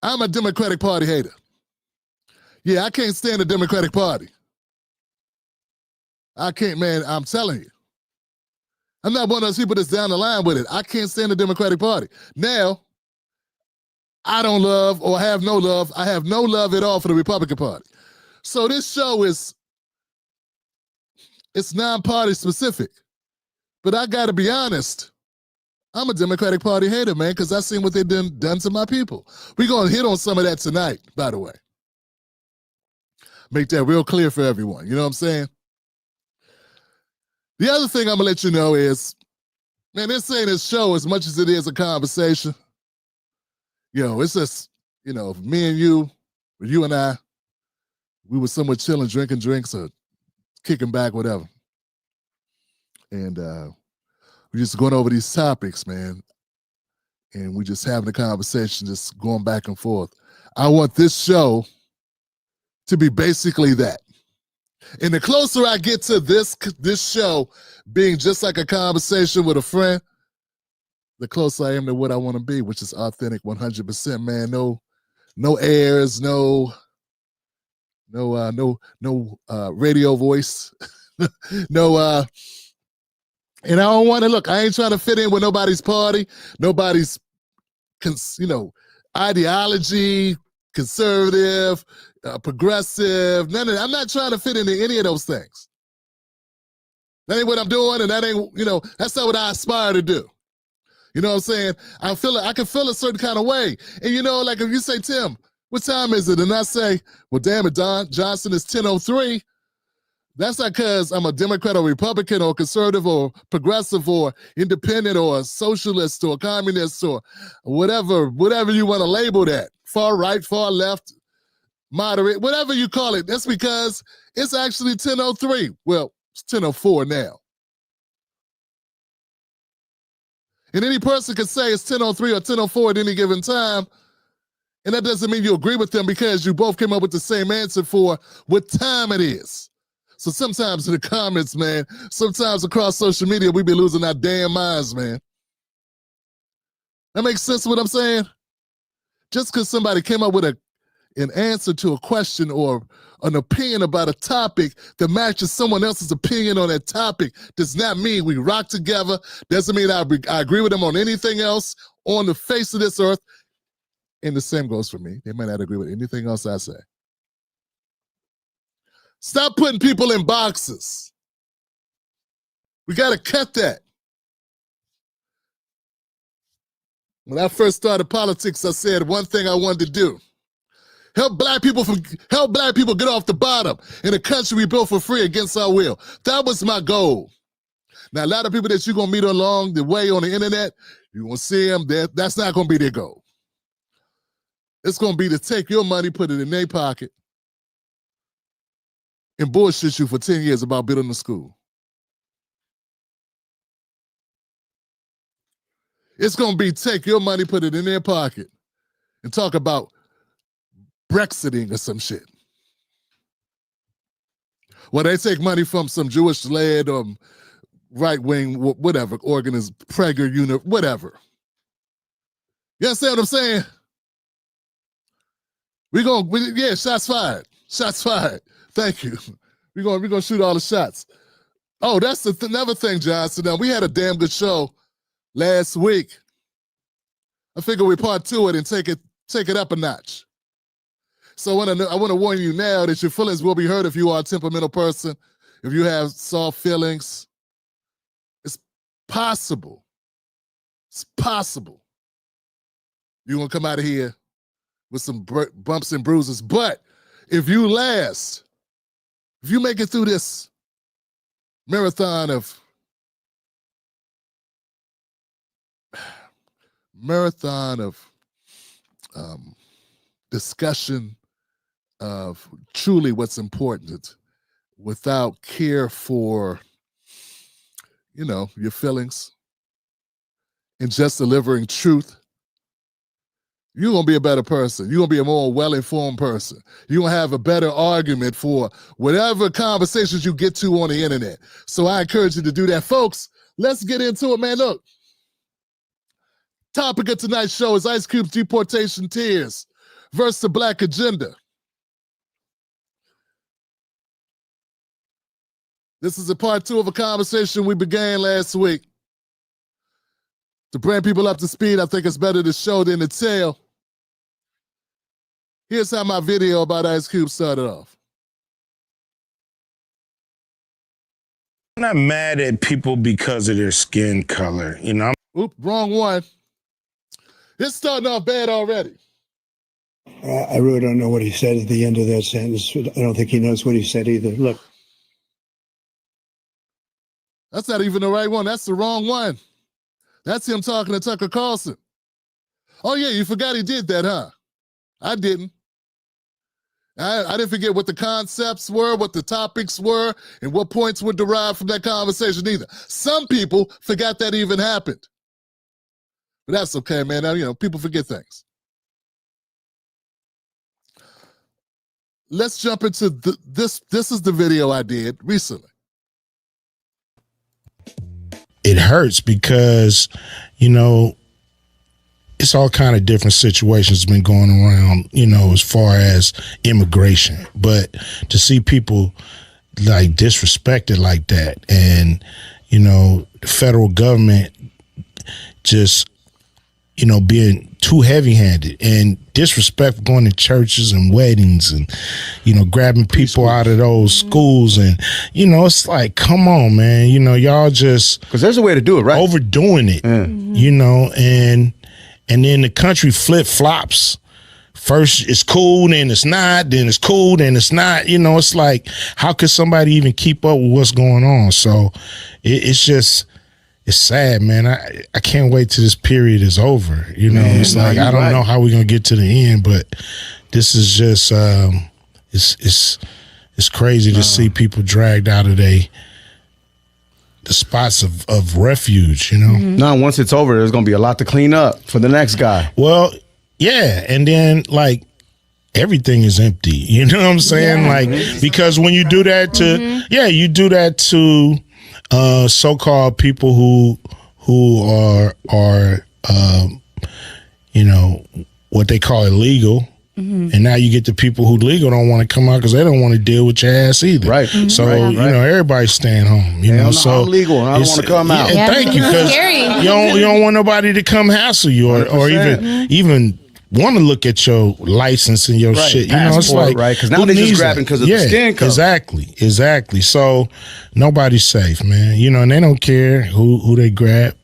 I'm a Democratic Party hater. Yeah, I can't stand the Democratic Party. I can't, man, I'm telling you. I'm not one of those people that's down the line with it. I can't stand the Democratic Party. Now, I don't love or have no love. I have no love at all for the Republican Party. So this show it's non-party specific. But I got to be honest. I'm a Democratic Party hater, man, because I seen what they've done to my people. We're going to hit on some of that tonight, by the way. Make that real clear for everyone. You know what I'm saying? The other thing I'm going to let you know is, man, this ain't a show as much as it is a conversation. You know, it's just, you know, me and you, or you and I, we were somewhere chilling, drinking drinks or kicking back, whatever. And we're just going over these topics, man. And we just having a conversation, just going back and forth. I want this show to be basically that. And the closer I get to this show being just like a conversation with a friend, the closer I am to what I want to be, which is authentic 100%, man. No airs, no radio voice, no and I don't want to look. I ain't trying to fit in with nobody's party, nobody's ideology, conservative, progressive, none of that. I'm not trying to fit into any of those things. That ain't what I'm doing, and that ain't, that's not what I aspire to do. You know what I'm saying? I can feel a certain kind of way. And like if you say, Tim, what time is it? And I say, well, damn it, Don Johnson, is 10:03. That's not because I'm a Democrat or Republican or conservative or progressive or independent or socialist or communist or whatever you want to label that. Far right, far left, moderate, whatever you call it. That's because it's actually 10:03. Well, it's 10:04 now. And any person can say it's 10:03 or 10:04 at any given time. And that doesn't mean you agree with them because you both came up with the same answer for what time it is. So sometimes in the comments, man, sometimes across social media, we be losing our damn minds, man. That makes sense what I'm saying? Just because somebody came up with an answer to a question or an opinion about a topic that matches someone else's opinion on that topic does not mean we rock together. Doesn't mean I agree with them on anything else on the face of this earth. And the same goes for me. They might not agree with anything else I say. Stop putting people in boxes. We got to cut that. When I first started politics, I said one thing I wanted to do. Help black people get off the bottom in a country we built for free against our will. That was my goal. Now, a lot of people that you're going to meet along the way on the internet, you're going to see them, that's not going to be their goal. It's going to be to take your money, put it in their pocket, and bullshit you for 10 years about building a school. It's going to be take your money, put it in their pocket, and talk about Brexiting or some shit. Well, they take money from some Jewish-led right-wing, whatever, organism, Prager unit, whatever. You understand what I'm saying? Yeah, shots fired. Shots fired. Thank you. We're gonna shoot all the shots. Oh, that's another thing, Johnson. Now, we had a damn good show last week. I figure we part two it and take it up a notch. So I want to warn you now that your feelings will be hurt if you are a temperamental person, if you have soft feelings. It's possible. It's possible. You're going to come out of here with some bumps and bruises. But if you make it through this marathon of discussion of truly what's important without care for, your feelings and just delivering truth, you're going to be a better person. You're going to be a more well-informed person. You're going to have a better argument for whatever conversations you get to on the internet. So I encourage you to do that. Folks, let's get into it, man. Look, topic of tonight's show is Ice Cube's Deportation Tears. versus the black agenda. This is a part 2 of a conversation we began last week. To bring people up to speed, I think it's better to show than to tell. Here's how my video about Ice Cube started off. I'm not mad at people because of their skin color, you know. Oop, wrong one. It's starting off bad already. I really don't know what he said at the end of that sentence. I don't think he knows what he said either. Look. That's not even the right one. That's the wrong one. That's him talking to Tucker Carlson. Oh, yeah, you forgot he did that, huh? I didn't. I didn't forget what the concepts were, what the topics were, and what points were derived from that conversation either. Some people forgot that even happened. But that's okay, man. Now, you know, people forget things. Let's jump into this. This is the video I did recently. It hurts because, you know, it's all kind of different situations been going around, you know, as far as immigration. But to see people like disrespected like that, and, you know, the federal government just, you know, being too heavy-handed and disrespectful, going to churches and weddings and, you know, grabbing people out of those schools. And, you know, it's like, come on, man, you know, y'all just, because there's a way to do it, right? Overdoing it, you know, and then the country flip-flops. First it's cool, then it's not, then it's cool, then it's not. You know, it's like, how could somebody even keep up with what's going on? So it's just, it's sad, man. I can't wait till this period is over. You know, it's like, I don't know how we're going to get to the end, but this is just, it's crazy to see people dragged out of the spots of refuge, you know? No, once it's over, there's going to be a lot to clean up for the next guy. Well, yeah. And then, like, everything is empty. You know what I'm saying? Yeah. Like, because when you do that to, you do that to so-called people who are you know, what they call illegal. And now you get the people who legal don't want to come out because they don't want to deal with your ass either. Right. So, you know, everybody's staying home. You know, so I'm legal and I don't want to come out. Yeah, thank you, because you don't want nobody to come hassle you or even want to look at your license and your shit. You know, it's like, right? Because now they're just grabbing because of the skin color. Exactly. So nobody's safe, man. You know, and they don't care who they grab.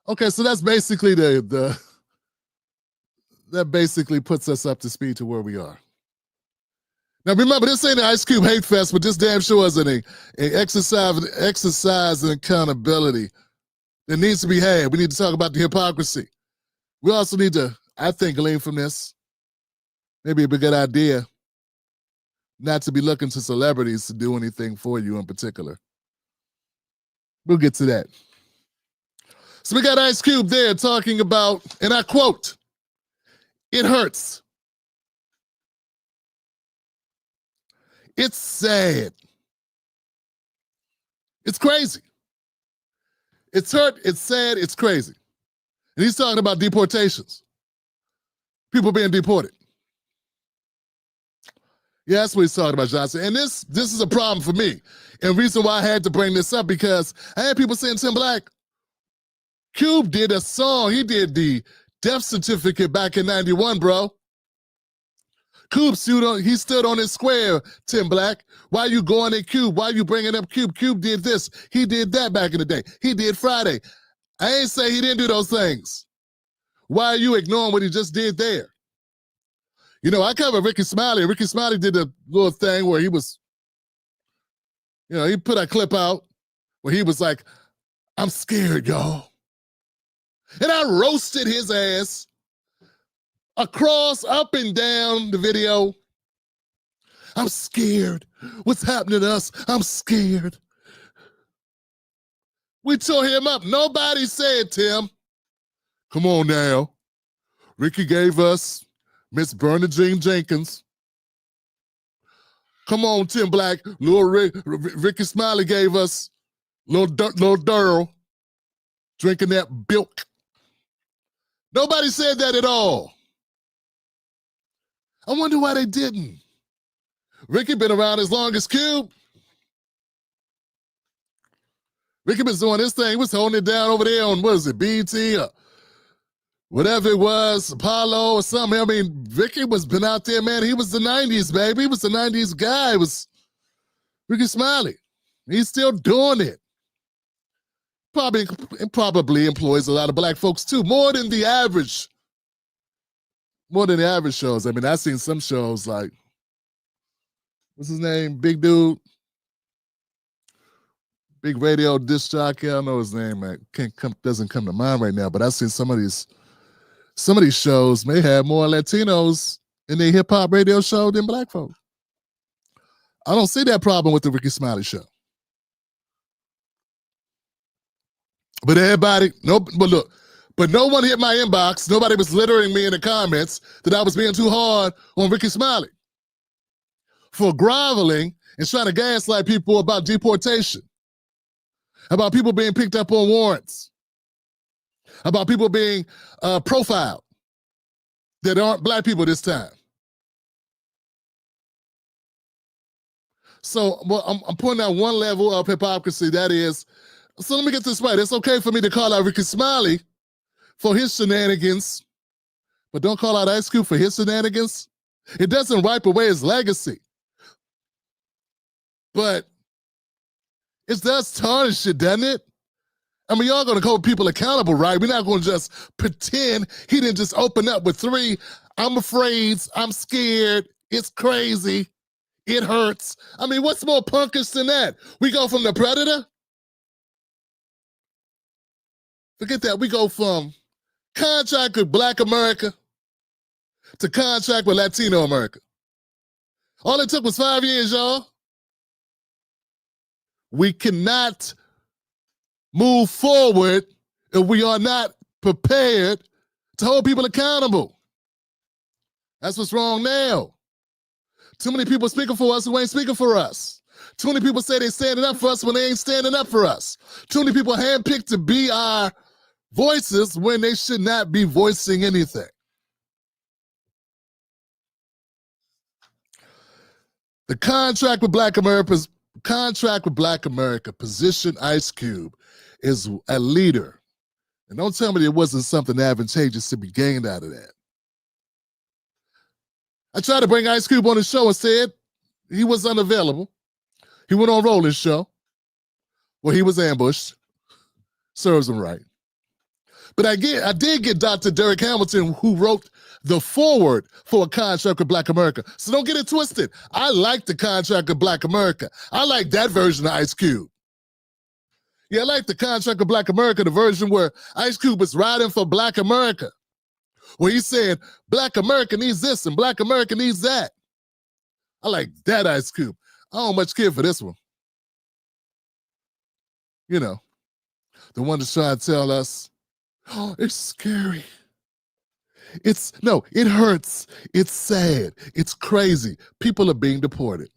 Okay, so that's basically that basically puts us up to speed to where we are. Now remember, this ain't an Ice Cube hate fest, but this damn sure is an exercise in accountability that needs to be had. We need to talk about the hypocrisy. We also need to, I think, glean from this. Maybe a good idea not to be looking to celebrities to do anything for you in particular. We'll get to that. So we got Ice Cube there talking about, and I quote, "It hurts. It's sad. It's crazy. It's hurt, it's sad, it's crazy." And he's talking about deportations. People being deported. Yeah, that's what he's talking about, Johnson. And this is a problem for me. And reason why I had to bring this up, because I had people saying, Tim Black, Cube did a song. He did the death certificate back in 91, bro. Cube he stood on his square, Tim Black. Why you going at Cube? Why you bringing up Cube? Cube did this. He did that back in the day. He did Friday. I ain't say he didn't do those things. Why are you ignoring what he just did there? You know, I cover Ricky Smiley. Ricky Smiley did a little thing where he was, you know, he put a clip out where he was like, "I'm scared, y'all." And I roasted his ass across, up and down the video. "I'm scared. What's happening to us? I'm scared." We tore him up. Nobody said, Tim, come on now. Ricky gave us Miss Bernadine Jenkins. Come on, Tim Black. Little Ricky Smiley gave us little Durl drinking that bilk. Nobody said that at all. I wonder why they didn't. Ricky been around as long as Cube. Ricky been doing this thing. He was holding it down over there on, what is it, BT or whatever it was, Apollo or something. I mean, Ricky was been out there, man. He was the 90s, baby. He was the 90s guy. It was Ricky Smiley. He's still doing it. Probably employs a lot of black folks too, more than the average shows. I mean, I've seen some shows like, what's his name? Big dude. Big radio disc jockey. I don't know his name, man. Doesn't come to mind right now, but I've seen some of these shows may have more Latinos in their hip hop radio show than black folks. I don't see that problem with the Ricky Smiley show. But but no one hit my inbox. Nobody was littering me in the comments that I was being too hard on Ricky Smiley for groveling and trying to gaslight people about deportation, about people being picked up on warrants, about people being profiled that aren't black people this time. So I'm pointing out one level of hypocrisy, that is, so let me get this right. It's okay for me to call out Ricky Smiley for his shenanigans, but don't call out Ice Cube for his shenanigans. It doesn't wipe away his legacy, but it does tarnish it, doesn't it? I mean, y'all gonna hold people accountable, right? We're not gonna just pretend he didn't just open up with 3, I'm afraid, I'm scared, it's crazy, it hurts. I mean, what's more punkish than that? We go from the Predator. Forget that. We go from contract with Black America to contract with Latino America. All it took was 5 years, y'all. We cannot move forward if we are not prepared to hold people accountable. That's what's wrong now. Too many people speaking for us who ain't speaking for us. Too many people say they're standing up for us when they ain't standing up for us. Too many people handpicked to be our voices when they should not be voicing anything. The contract with Black America position Ice Cube is a leader. And don't tell me there wasn't something advantageous to be gained out of that. I tried to bring Ice Cube on the show and said he was unavailable. He went on Rollins' show where he was ambushed. Serves him right. But I did get Dr. Derek Hamilton, who wrote the foreword for a contract with Black America. So don't get it twisted. I like the contract with Black America. I like that version of Ice Cube. Yeah, I like the contract with Black America, the version where Ice Cube is riding for Black America, where he's saying Black America needs this and Black America needs that. I like that Ice Cube. I don't much care for this one. You know, the one that's trying to tell us, oh, it's scary. It hurts. It's sad. It's crazy. People are being deported.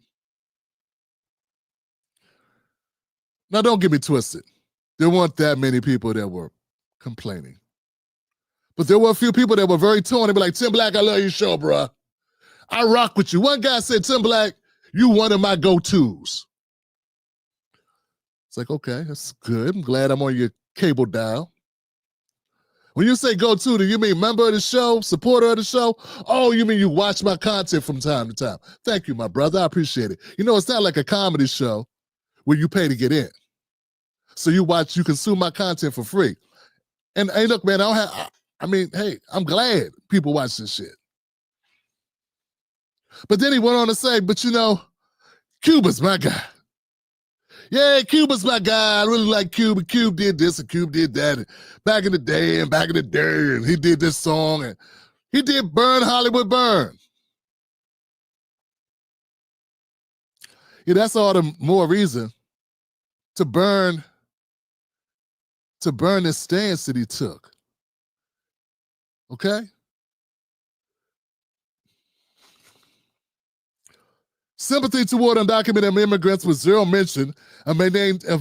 Now, don't get me twisted. There weren't that many people that were complaining. But there were a few people that were very torn. They'd be like, Tim Black, I love your show, bruh. I rock with you. One guy said, Tim Black, you one of my go-tos. It's like, okay, that's good. I'm glad I'm on your cable dial. When you say go-to, do you mean member of the show, supporter of the show? Oh, you mean you watch my content from time to time. Thank you, my brother. I appreciate it. You know, it's not like a comedy show where you pay to get in. So you consume my content for free. And hey, look, man, hey, I'm glad people watch this shit. But then he went on to say, but you know, Cuba's my guy. Yeah, Cuba's my guy. I really like Cuba. Cube did this and Cube did that. And back in the day, and he did this song, and he did Burn Hollywood Burn. Yeah, that's all the more reason to burn this stance that he took. Okay? Sympathy toward undocumented immigrants with zero mention of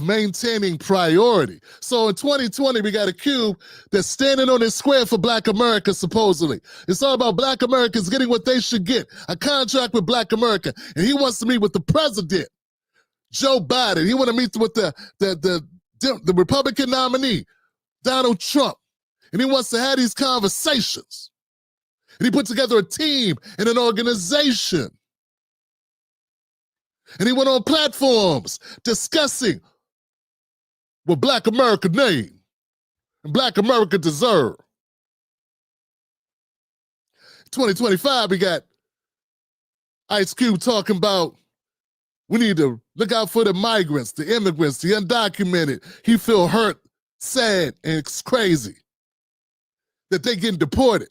maintaining priority. So in 2020, we got a cube that's standing on his square for Black America, supposedly. It's all about Black Americans getting what they should get, a contract with Black America. And he wants to meet with the president, Joe Biden. He wants to meet with the Republican nominee, Donald Trump. And he wants to have these conversations. And he put together a team and an organization. And he went on platforms discussing what Black America need and Black America deserve. 2025, we got Ice Cube talking about we need to look out for the migrants, the immigrants, the undocumented. He feel hurt, sad, and it's crazy that they getting deported.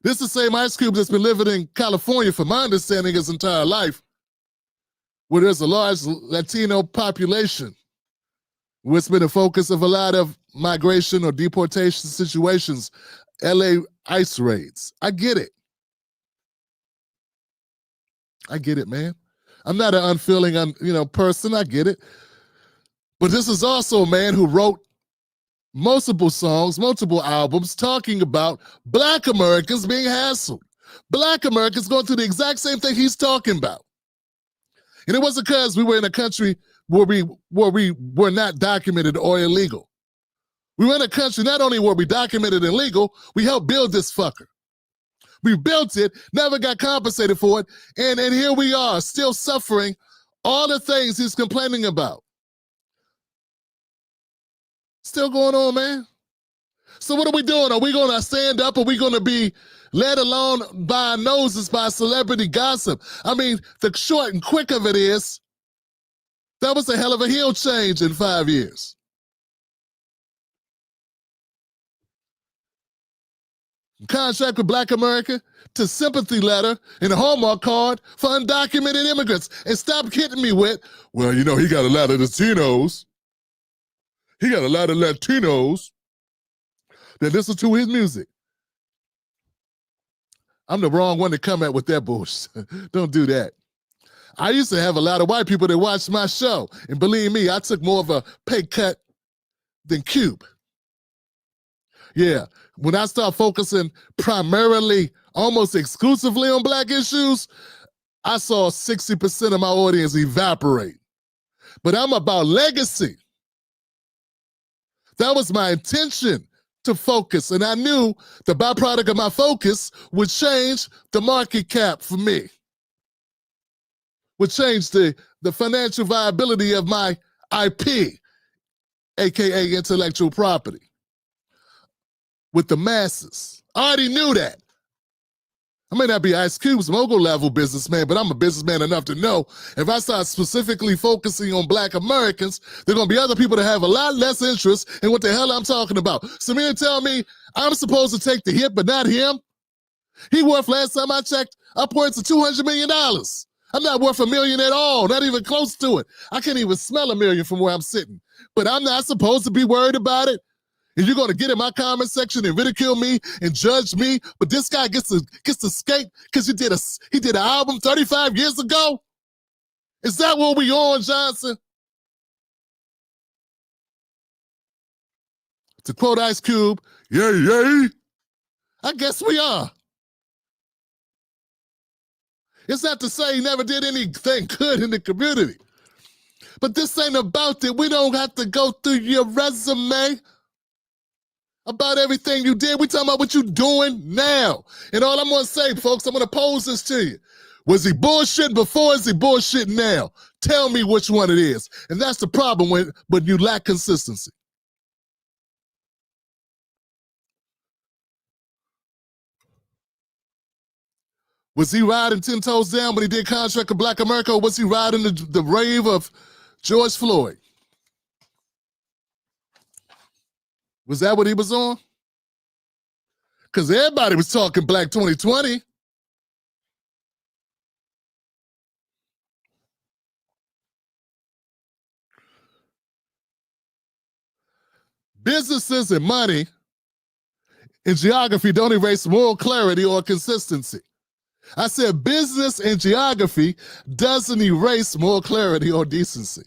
This is the same Ice Cube that's been living in California, from my understanding, his entire life, where there's a large Latino population, where it's been a focus of a lot of migration or deportation situations, LA ICE raids. I get it. I get it, man. I'm not an unfeeling, person. I get it. But this is also a man who wrote multiple songs, multiple albums talking about Black Americans being hassled. Black Americans going through the exact same thing he's talking about. And it wasn't because we were in a country where we were not documented or illegal. We were in a country, not only were we documented and legal, we helped build this fucker. We built it, never got compensated for it, and here we are, still suffering all the things he's complaining about. Still going on, man. So what are we doing? Are we going to stand up? Are we going to be led along by our noses by celebrity gossip? I mean, the short and quick of it is, that was a hell of a heel change in 5 years. Contract with Black America to sympathy letter and a Hallmark card for undocumented immigrants. And stop kidding me with, well, he got a lot of Latinos. He got a lot of Latinos that listen to his music. I'm the wrong one to come at with that bullshit. Don't do that. I used to have a lot of white people that watched my show. And believe me, I took more of a pay cut than Cube. Yeah, when I start focusing primarily, almost exclusively on Black issues, I saw 60% of my audience evaporate. But I'm about legacy. That was my intention, to focus. And I knew the byproduct of my focus would change the market cap for me, would change the financial viability of my IP, AKA intellectual property, with the masses. I already knew that. I may not be Ice Cube's mogul level businessman, but I'm a businessman enough to know if I start specifically focusing on Black Americans, there are going to be other people that have a lot less interest in what the hell I'm talking about. So me and tell me I'm supposed to take the hit, but not him? He worth, last time I checked, upwards of $200 million. I'm not worth $1 million at all, not even close to it. I can't even smell $1 million from where I'm sitting. But I'm not supposed to be worried about it. And you're going to get in my comment section and ridicule me and judge me, but this guy gets to skate because he did an album 35 years ago? Is that what we on, Johnson? To quote Ice Cube, yay, yay. I guess we are. It's not to say he never did anything good in the community. But this ain't about it. We don't have to go through your resume about everything you did. We talking about what you doing now. And all I'm going to say, folks, I'm going to pose this to you. Was he bullshitting before? Is he bullshitting now? Tell me which one it is. And that's the problem when you lack consistency. Was he riding 10 toes down when he did Contract with Black America, or was he riding the rave of George Floyd? Was that what he was on? Because everybody was talking Black 2020. Businesses and money in geography don't erase moral clarity or consistency. I said business and geography doesn't erase moral clarity or decency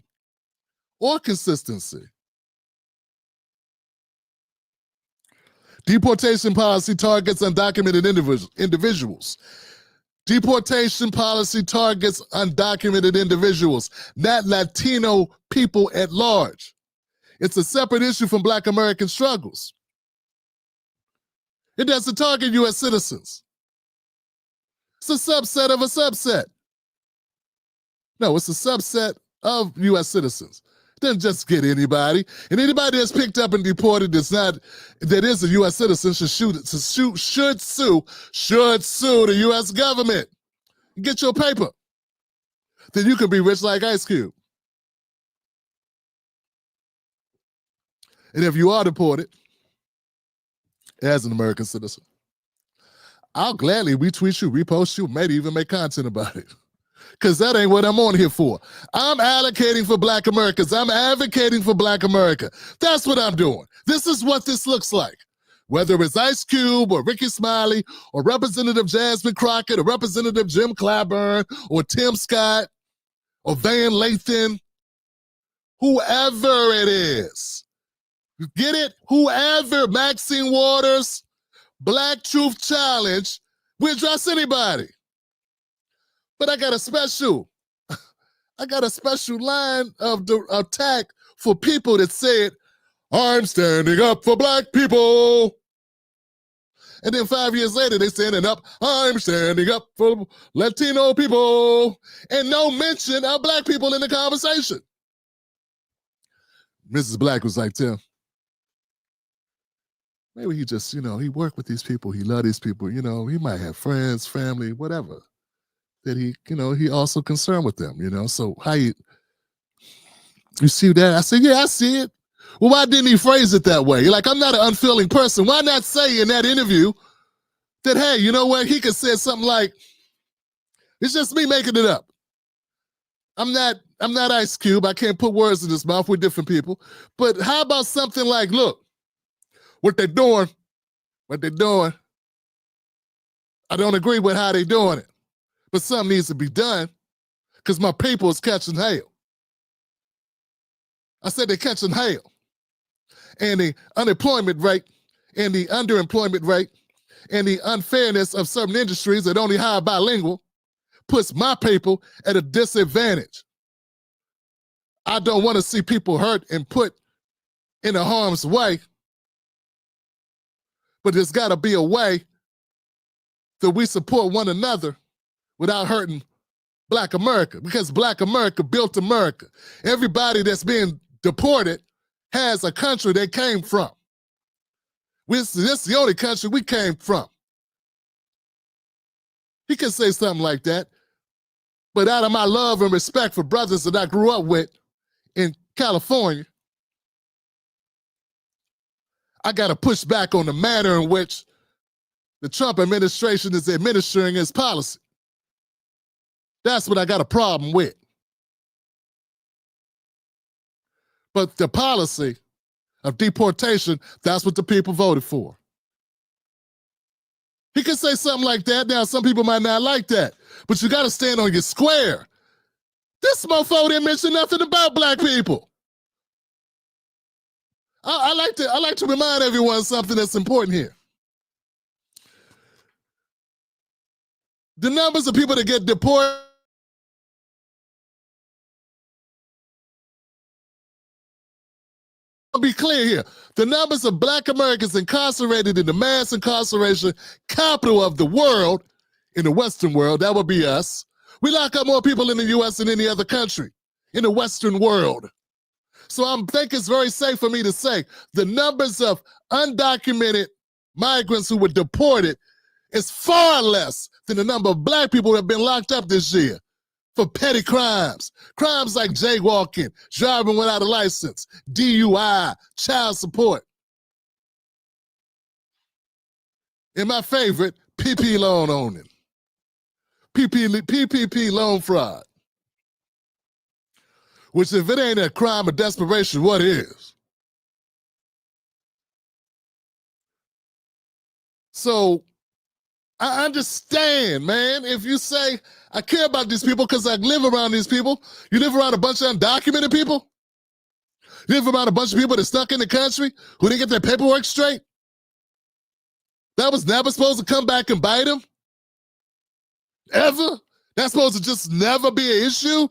or consistency. Deportation policy targets undocumented individuals. Deportation policy targets undocumented individuals, not Latino people at large. It's a separate issue from Black American struggles. It doesn't target U.S. citizens. It's a subset of a subset. No, it's a subset of U.S. citizens. It doesn't just get anybody. And anybody that's picked up and deported that is a U.S. citizen should sue the U.S. government. Get your paper. Then you can be rich like Ice Cube. And if you are deported as an American citizen, I'll gladly retweet you, repost you, maybe even make content about it. Because that ain't what I'm on here for. I'm advocating for Black Americans. I'm advocating for Black America. That's what I'm doing. This is what this looks like. Whether it's Ice Cube or Ricky Smiley or Representative Jasmine Crockett or Representative Jim Clyburn or Tim Scott or Van Lathan, whoever it is. You get it? Whoever, Maxine Waters, Black Truth Challenge, we address anybody. But I got a special line of attack for people that said, I'm standing up for Black people. And then 5 years later, they standing up, I'm standing up for Latino people. And no mention of Black people in the conversation. Mrs. Black was like, Tim, maybe he just, he worked with these people. He loved these people. He might have friends, family, whatever, that he also concerned with them, So how you see that? I said, yeah, I see it. Well, why didn't he phrase it that way? Like, I'm not an unfeeling person. Why not say in that interview that, hey, you know what? He could say something like, it's just me making it up. I'm not Ice Cube. I can't put words in his mouth with different people. But how about something like, look, what they're doing, I don't agree with how they're doing it. But something needs to be done because my people is catching hail. I said they're catching hail. And the unemployment rate and the underemployment rate and the unfairness of certain industries that only hire bilingual puts my people at a disadvantage. I don't want to see people hurt and put in a harm's way, but there's got to be a way that we support one another without hurting Black America, because Black America built America. Everybody that's being deported has a country they came from. This is the only country we came from. He can say something like that, but out of my love and respect for brothers that I grew up with in California, I got to push back on the manner in which the Trump administration is administering its policy. That's what I got a problem with. But the policy of deportation, that's what the people voted for. He can say something like that. Now, some people might not like that, but you got to stand on your square. This mofo didn't mention nothing about Black people. I like to remind everyone something that's important here. The numbers of people that get deported, I'll be clear here. The numbers of Black Americans incarcerated in the mass incarceration capital of the world, in the Western world, that would be us. We lock up more people in the U.S. than any other country in the Western world. So I think it's very safe for me to say the numbers of undocumented migrants who were deported is far less than the number of Black people that have been locked up this year for petty crimes. Crimes like jaywalking, driving without a license, DUI, child support. And my favorite, PPP loan owning. PPP loan fraud. Which, if it ain't a crime of desperation, what is? So I understand, man. If you say, I care about these people because I live around these people, you live around a bunch of undocumented people? You live around a bunch of people that are stuck in the country who didn't get their paperwork straight? That was never supposed to come back and bite them? Ever? That's supposed to just never be an issue?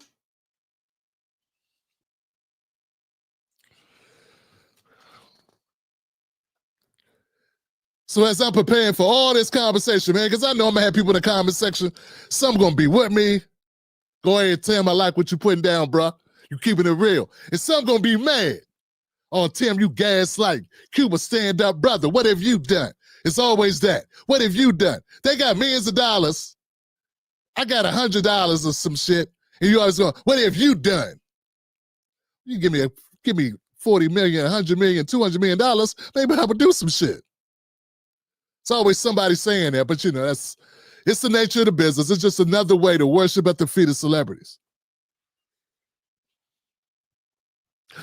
So as I'm preparing for all this conversation, man, because I know I'm going to have people in the comment section, some going to be with me. Go ahead and tell them I like what you're putting down, bro. You keeping it real. And some going to be mad. Oh, Tim, you gaslight. Cuba, stand up, brother. What have you done? It's always that. What have you done? They got millions of dollars. I got $100 or some shit. And you always go, what have you done? You give me 40 million, 100 million, 200 million dollars, maybe I would do some shit. It's always somebody saying that, but you know, it's the nature of the business. It's just another way to worship at the feet of celebrities.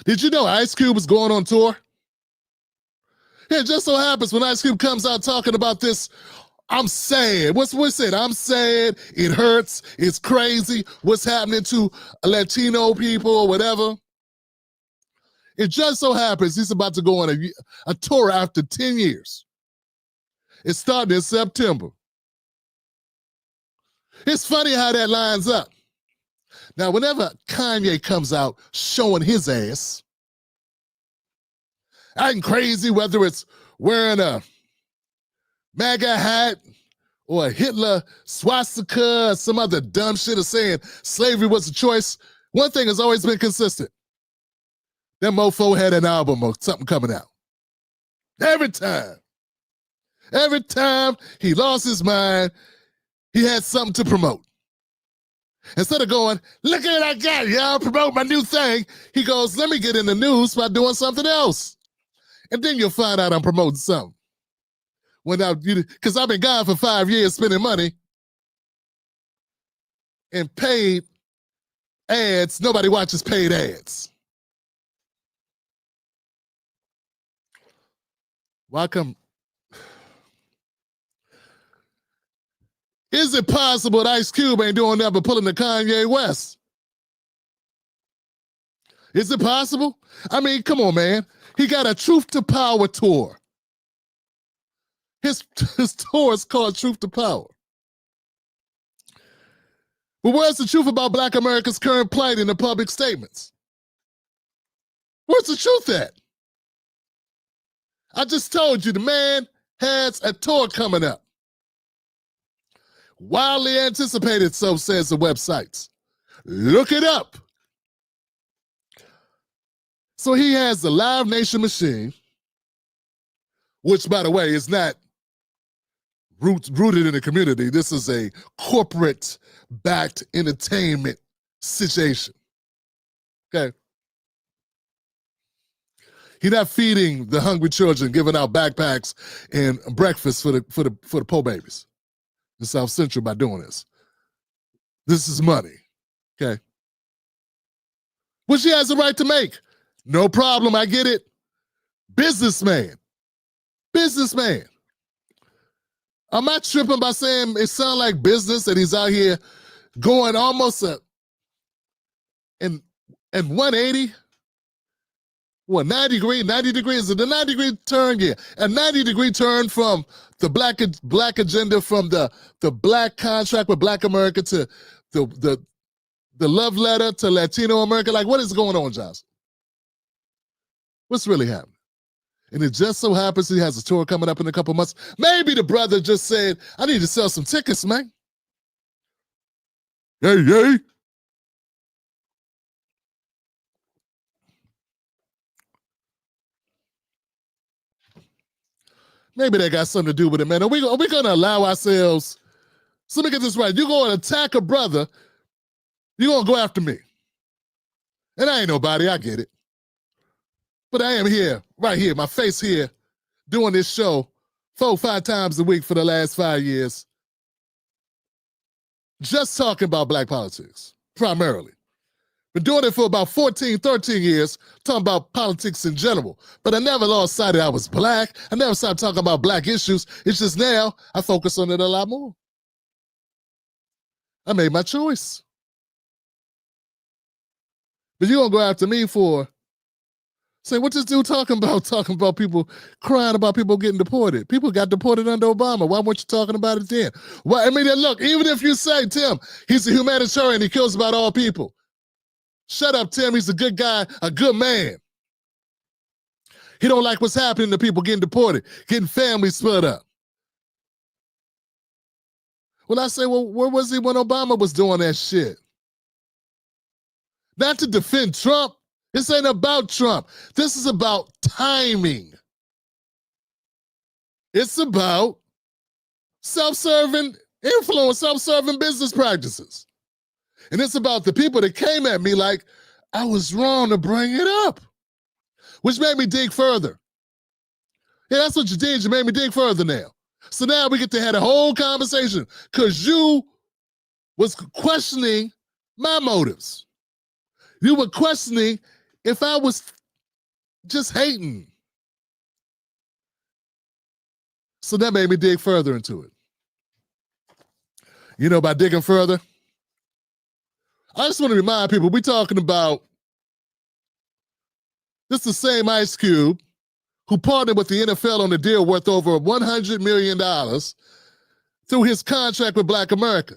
Did you know Ice Cube is going on tour? Yeah, it just so happens when Ice Cube comes out talking about this, I'm sad. What's it? I'm sad. It hurts. It's crazy. What's happening to Latino people or whatever? It just so happens he's about to go on a tour after 10 years. It's starting in September. It's funny how that lines up. Now, whenever Kanye comes out showing his ass, acting crazy, whether it's wearing a MAGA hat or a Hitler swastika or some other dumb shit or saying slavery was a choice, one thing has always been consistent. That mofo had an album or something coming out. Every time. Every time he lost his mind, he had something to promote. Instead of going, look at what I got, y'all, promote my new thing, he goes, let me get in the news by doing something else. And then you'll find out I'm promoting something. Because I've been gone for 5 years spending money and paid ads. Nobody watches paid ads. Why come? Is it possible that Ice Cube ain't doing nothing but pulling the Kanye West? Is it possible? I mean, come on, man. He got a Truth to Power tour. His tour is called Truth to Power. But where's the truth about Black America's current plight in the public statements? Where's the truth at? I just told you the man has a tour coming up. Wildly anticipated, so says the websites. Look it up. So he has the Live Nation machine, which, by the way, is not rooted in the community. This is a corporate-backed entertainment situation. Okay? He's not feeding the hungry children, giving out backpacks and breakfast for the poor babies in South Central by doing this. This is money, okay? Which he has the right to make. No problem, I get it. Businessman. I'm not tripping by saying it sounds like business that he's out here going almost in 180. What, 90 degrees? The 90-degree turn, yeah. A 90-degree turn from the black agenda, from the black contract with Black America to the love letter to Latino America. Like, what is going on, Johnson? What's really happening? And it just so happens he has a tour coming up in a couple months. Maybe the brother just said, I need to sell some tickets, man. Yay. Maybe that got something to do with it, man. Are we going to allow ourselves, so let me get this right, you're going to attack a brother, you're going to go after me. And I ain't nobody, I get it. But I am here, right here, my face here, doing this show 4-5 times a week for the last 5 years. Just talking about black politics, primarily. Been doing it for about 14, 13 years, talking about politics in general. But I never lost sight that I was black. I never stopped talking about black issues. It's just now I focus on it a lot more. I made my choice. But you're going to go after me for, say, what this dude talking about? Talking about people, crying about people getting deported. People got deported under Obama. Why weren't you talking about it then? Why? I mean, look, even if you say, Tim, he's a humanitarian, he cares about all people. Shut up, Tim. He's a good guy, a good man. He don't like what's happening to people getting deported, getting families split up. Well, I say, well, where was he when Obama was doing that shit? Not to defend Trump. This ain't about Trump. This is about timing. It's about self-serving influence, self-serving business practices. And it's about the people that came at me like I was wrong to bring it up, which made me dig further. Yeah, that's what you did. You made me dig further now. So now we get to have a whole conversation because you was questioning my motives. You were questioning if I was just hating. So that made me dig further into it. You know, by digging further, I just want to remind people, we're talking about this the same Ice Cube who partnered with the NFL on a deal worth over $100 million through his contract with Black America.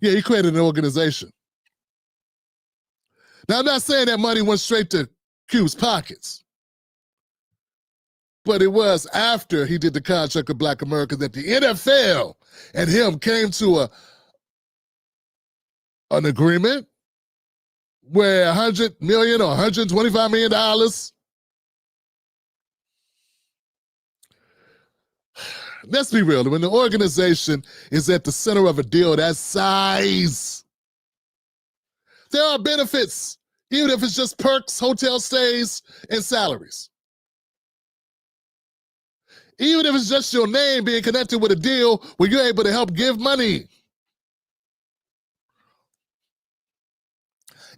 Yeah, he created an organization. Now, I'm not saying that money went straight to Cube's pockets, but it was after he did the contract with Black America that the NFL and him came to an agreement where $100 million or $125 million. Let's be real. When the organization is at the center of a deal that size, there are benefits, even if it's just perks, hotel stays, and salaries. Even if it's just your name being connected with a deal where you're able to help give money.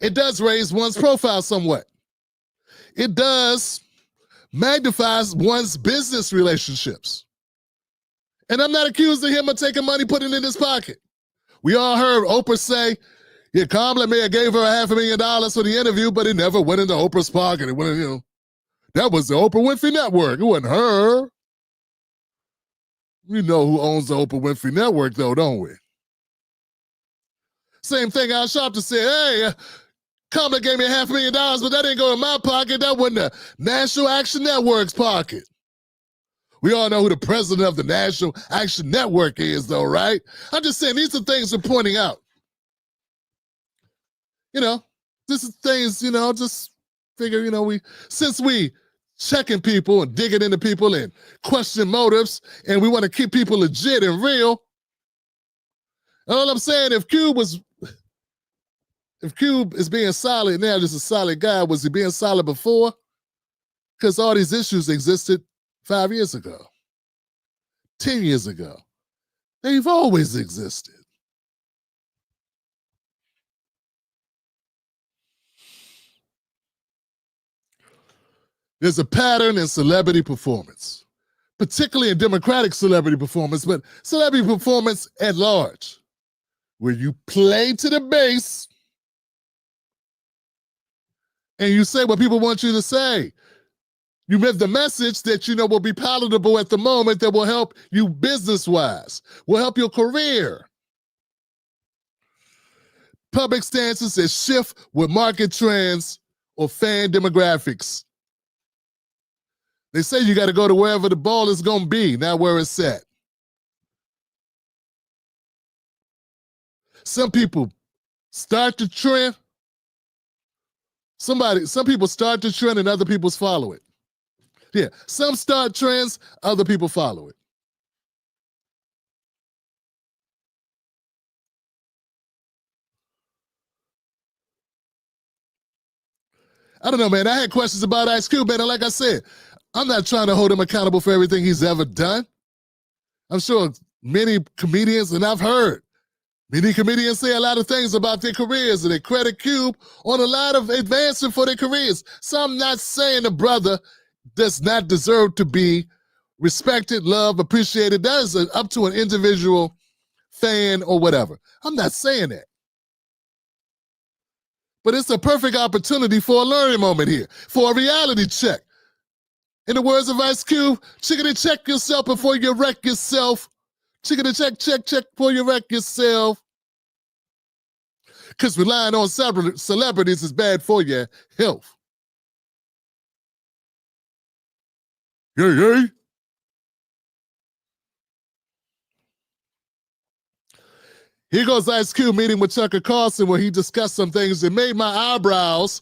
It does raise one's profile somewhat. It does magnify one's business relationships. And I'm not accusing him of taking money, putting it in his pocket. We all heard Oprah say, yeah, Kamala may have gave her $500,000 for the interview, but it never went into Oprah's pocket. It went, that was the Oprah Winfrey Network. It wasn't her. We know who owns the Oprah Winfrey Network, though, don't we? Same thing Al Sharpton said, hey, Kamala gave me $500,000, but that didn't go in my pocket. That went in the National Action Network's pocket. We all know who the president of the National Action Network is, though, right? I'm just saying these are things we're pointing out. This is things, just figure, since we checking people and digging into people and questioning motives, and we want to keep people legit and real. All I'm saying, if Cube is being solid now, just a solid guy, was he being solid before? Because all these issues existed 5 years ago, 10 years ago. They've always existed. There's a pattern in celebrity performance, particularly in Democratic celebrity performance, but celebrity performance at large, where you play to the base and you say what people want you to say. You give the message that will be palatable at the moment, that will help you business-wise, will help your career. Public stances that shift with market trends or fan demographics. They say you got to go to wherever the ball is going to be, not where it's at. Some people start the trend. Some people start the trend and other people follow it. Yeah, some start trends, other people follow it. I don't know, man. I had questions about Ice Cube, man. And like I said, I'm not trying to hold him accountable for everything he's ever done. I'm sure many comedians, and I've heard Many comedians say a lot of things about their careers and they credit Cube on a lot of advancement for their careers. So I'm not saying the brother does not deserve to be respected, loved, appreciated. That is up to an individual fan or whatever. I'm not saying that. But it's a perfect opportunity for a learning moment here, for a reality check. In the words of Ice Cube, chickadee check yourself before you wreck yourself. Chickadee check before you wreck yourself. Because relying on celebrities is bad for your health. Yay. Here goes Ice Cube meeting with Tucker Carlson where he discussed some things that made my eyebrows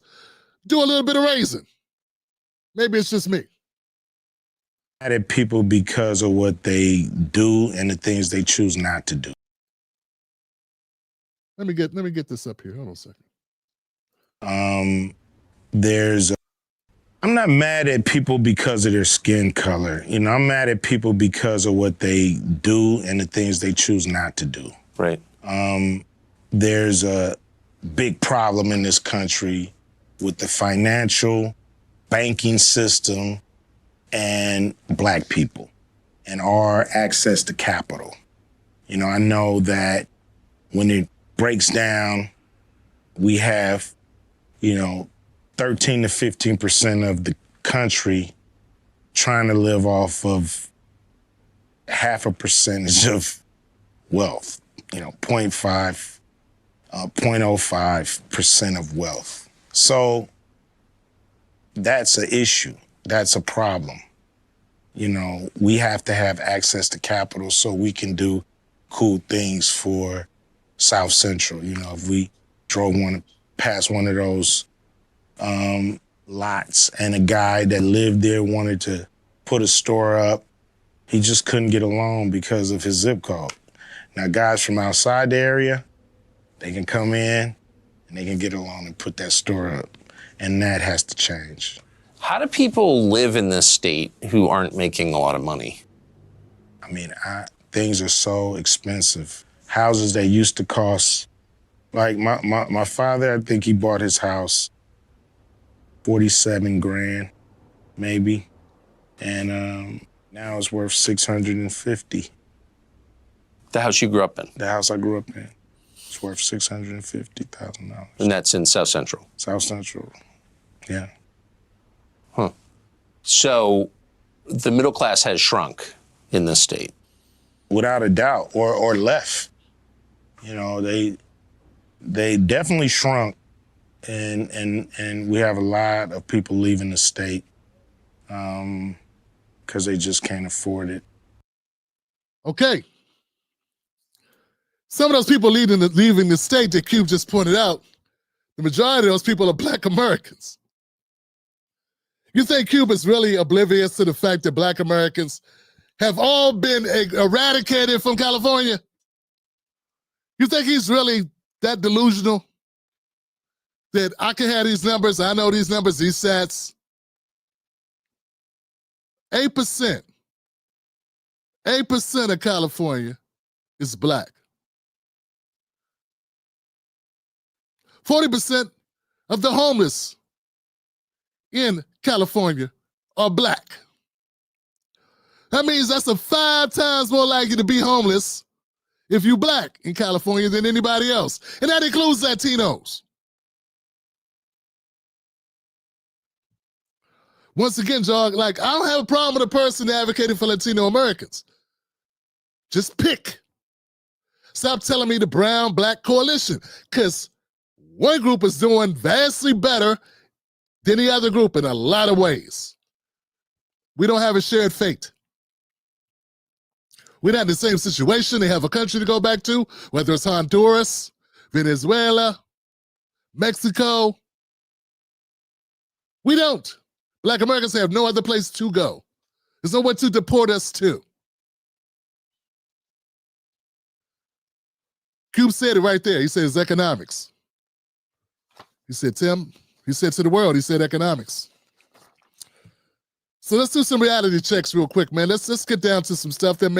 do a little bit of raising. Maybe it's just me. Mad at people because of what they do and the things they choose not to do. Let me get this up here. Hold on a second. I'm not mad at people because of their skin color. You know, I'm mad at people because of what they do and the things they choose not to do. Right. There's a big problem in this country with the financial banking system and black people and our access to capital. You know, I know that when it breaks down, we have, 13 to 15% of the country trying to live off of half a percentage of wealth, 0.05% of wealth. So that's an issue. That's a problem. We have to have access to capital so we can do cool things for South Central. If we drove past one of those lots and a guy that lived there wanted to put a store up, he just couldn't get a loan because of his zip code. Now, guys from outside the area, they can come in and they can get a loan and put that store up. And that has to change. How do people live in this state who aren't making a lot of money? Things are so expensive. Houses that used to cost, like my father, I think he bought his house 47 grand, maybe. And now it's worth 650. The house you grew up in? The house I grew up in. It's worth $650,000. And that's in South Central? South Central, yeah. Huh. So the middle class has shrunk in this state? Without a doubt, or left. They definitely shrunk, and we have a lot of people leaving the state because they just can't afford it. Okay. Some of those people leaving the state that Cube just pointed out, the majority of those people are Black Americans. You think Cube is really oblivious to the fact that Black Americans have all been eradicated from California? You think he's really that delusional? That I can have these numbers, I know these numbers, these stats. 8% of California is Black. 40% of the homeless in California are Black. That means that's 5 times more likely to be homeless if you Black in California than anybody else. And that includes Latinos. Once again, Jog, I don't have a problem with a person advocating for Latino Americans. Just pick. Stop telling me the brown-black coalition, because one group is doing vastly better than the other group in a lot of ways. We don't have a shared fate. We're not in the same situation. They have a country to go back to, whether it's Honduras, Venezuela, Mexico. We don't. Black Americans have no other place to go. There's nowhere to deport us to. Cube said it right there. He said it's economics. He said, Tim, he said to the world, he said economics. So let's do some reality checks real quick, man. Let's get down to some stuff that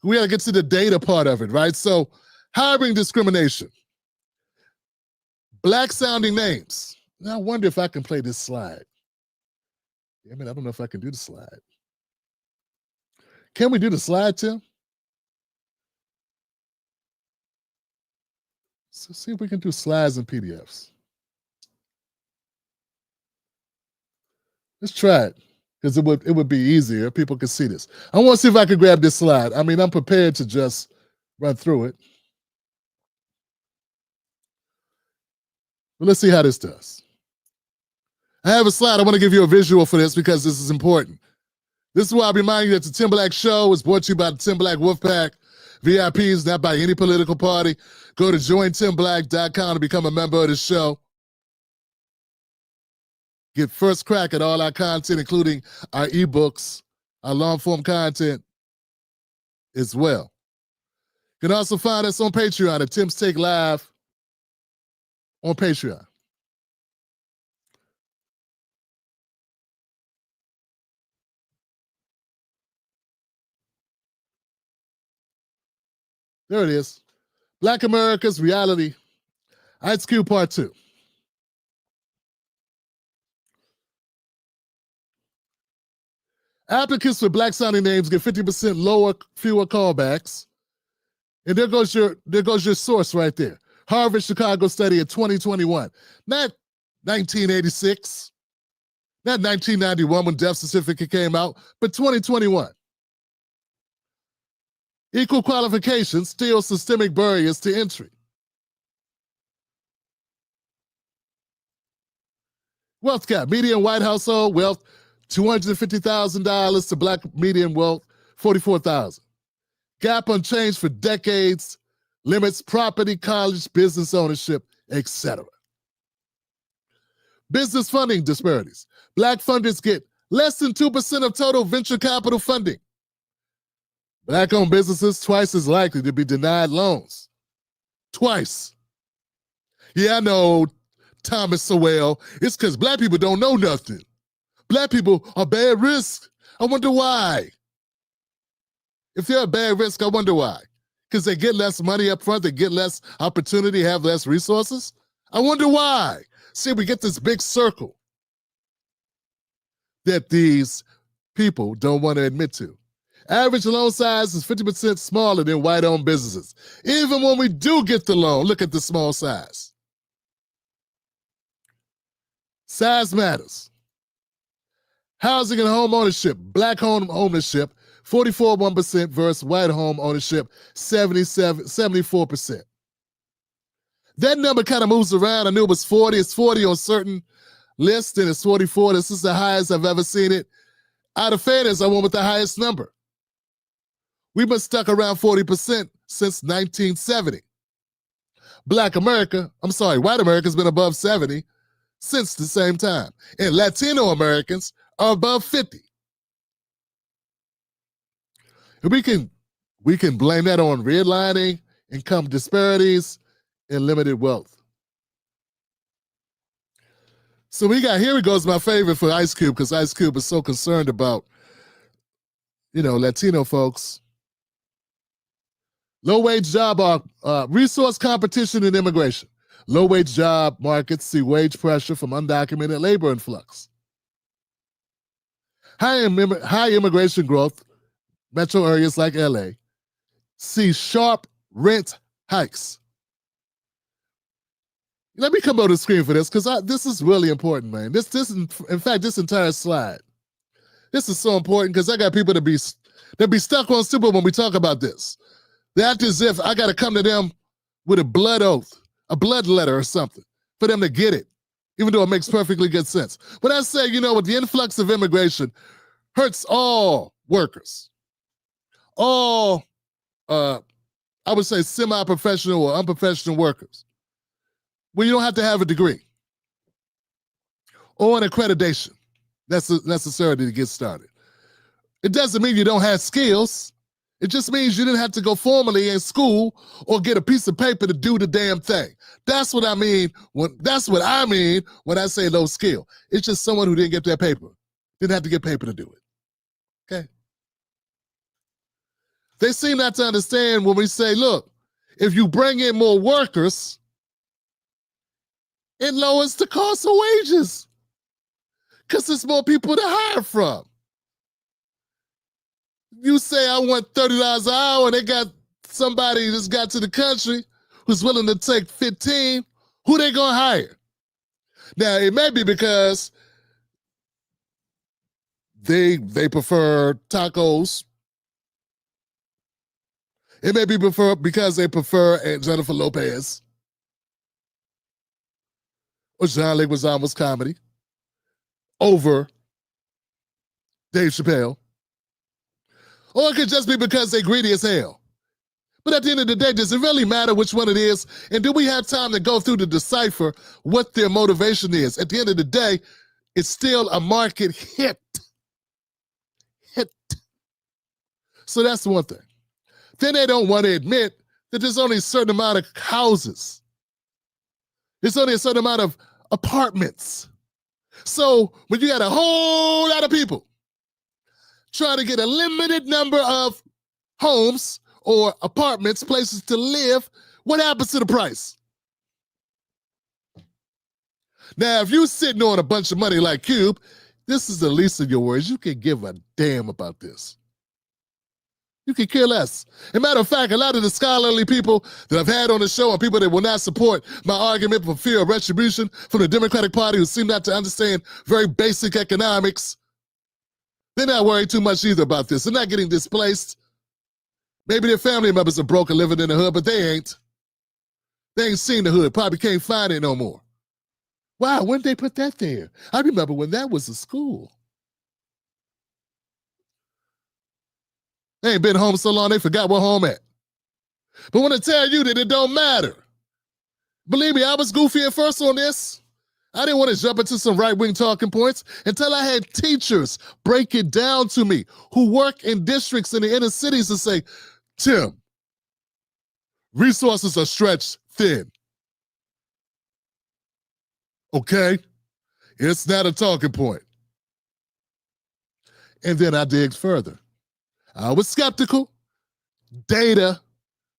we gotta get to the data part of it, right? So Hiring discrimination. Black sounding names. Now I wonder if I can play this slide. I mean, I don't know if I can do the slide. Can we do the slide, Tim? So see if we can do slides and PDFs. Let's try it, because it would be easier. People can see this. I want to see if I can grab this slide. I mean, I'm prepared to just run through it. But let's see how this does. I have a slide. I want to give you a visual for this because this is important. This is why I remind you that the Tim Black Show is brought to you by the Tim Black Wolfpack. VIPs, not by any political party. Go to jointimblack.com to become a member of the show. Get first crack at all our content, including our ebooks, our long-form content as well. You can also find us on Patreon at Tim's Take Live on Patreon. There it is. Black America's Reality, Ice Cube Part 2. Applicants with black sounding names get 50% fewer callbacks. And there goes your source right there. Harvard Chicago study in 2021. Not 1986. Not 1991 when death certificate came out, but 2021. Equal qualifications still systemic barriers to entry. Wealth gap. Median white household wealth, $250,000 to black median wealth, $44,000. Gap unchanged for decades. Limits property, college, business ownership, etc. Business funding disparities. Black funders get less than 2% of total venture capital funding. Black-owned businesses twice as likely to be denied loans. Twice. Yeah, I know, Thomas Sowell. It's because black people don't know nothing. Black people are bad risk. I wonder why. If they're a bad risk, I wonder why. Because they get less money up front, they get less opportunity, have less resources. I wonder why. See, we get this big circle that these people don't want to admit to. Average loan size is 50% smaller than white-owned businesses. Even when we do get the loan, look at the small size. Size matters. Housing and home ownership. Black home ownership, 44% versus white home ownership, 74%. That number kind of moves around. I knew it was 40. It's 40 on certain lists, and it's 44. This is the highest I've ever seen it. Out of fairness, I went with the highest number. We've been stuck around 40% since 1970. White America's been above 70 since the same time. And Latino Americans are above 50. And we can blame that on redlining, income disparities, and limited wealth. So here it goes, my favorite for Ice Cube, because Ice Cube is so concerned about, Latino folks. Low-wage job resource competition and immigration. Low-wage job markets see wage pressure from undocumented labor influx. High immigration growth, metro areas like LA, see sharp rent hikes. Let me come on the screen for this, because this is really important, man. This entire slide. This is so important because I got people that be stuck on stupid when we talk about this. They act as if I got to come to them with a blood oath, a blood letter or something for them to get it, even though it makes perfectly good sense. But I say, with the influx of immigration hurts all workers, all, I would say semi-professional or unprofessional workers, where you don't have to have a degree or an accreditation necessarily to get started. It doesn't mean you don't have skills. It just means you didn't have to go formally in school or get a piece of paper to do the damn thing. That's what I mean when I say low skill. It's just someone who didn't get that paper. Didn't have to get paper to do it. Okay? They seem not to understand when we say, look, If you bring in more workers, it lowers the cost of wages because there's more people to hire from. You say, I want $30 an hour, and they got somebody that's got to the country who's willing to take 15, who they gonna hire? Now, it may be because they prefer tacos. It may be because they prefer Jennifer Lopez or John Leguizamo's comedy over Dave Chappelle. Or it could just be because they're greedy as hell. But at the end of the day, does it really matter which one it is? And do we have time to go through to decipher what their motivation is? At the end of the day, it's still a market hit. So that's the one thing. Then they don't want to admit that there's only a certain amount of houses. There's only a certain amount of apartments. So when you got a whole lot of people trying to get a limited number of homes or apartments, places to live, what happens to the price? Now, if you're sitting on a bunch of money like Cube, this is the least of your worries. You can give a damn about this. You can care less. As a matter of fact, a lot of the scholarly people that I've had on the show are people that will not support my argument for fear of retribution from the Democratic Party, who seem not to understand very basic economics. They're not worried too much either about this. They're not getting displaced. Maybe their family members are broke and living in the hood, but they ain't. They ain't seen the hood, probably can't find it no more. Wow, when did they put that there? I remember when that was a school. They ain't been home so long, they forgot where home at. But when I tell you that it don't matter, believe me, I was goofy at first on this. I didn't want to jump into some right-wing talking points until I had teachers break it down to me who work in districts in the inner cities and say, Tim, resources are stretched thin. Okay? It's not a talking point. And then I digged further. I was skeptical. Data,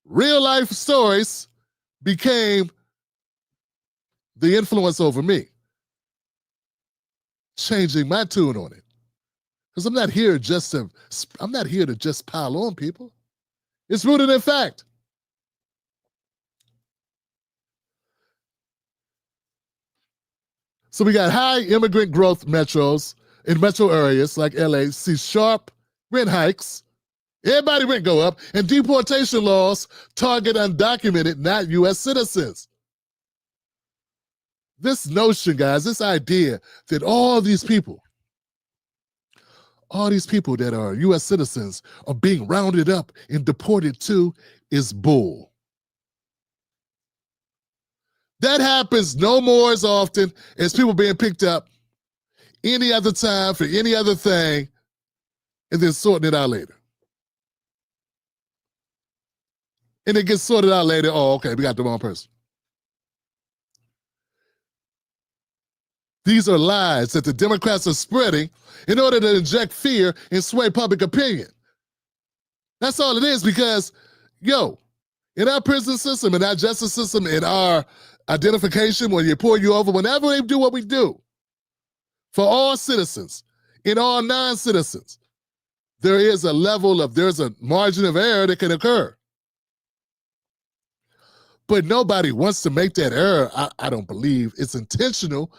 real-life stories became the influence over me, changing my tune on it. Because I'm not here to just pile on people. It's rooted in fact. So we got high immigrant growth metros in metro areas like LA see sharp rent hikes. Everybody rent go up, and deportation laws target undocumented, not U.S. citizens. This notion, guys, this idea that all these people that are U.S. citizens are being rounded up and deported to is bull. That happens no more as often as people being picked up any other time for any other thing and then sorting it out later. And it gets sorted out later. Oh, okay, we got the wrong person. These are lies that the Democrats are spreading in order to inject fear and sway public opinion. That's all it is because, in our prison system, in our justice system, in our identification, when you pull you over, whenever they do what we do, for all citizens, in all non-citizens, there's a margin of error that can occur. But nobody wants to make that error. I don't believe it's intentional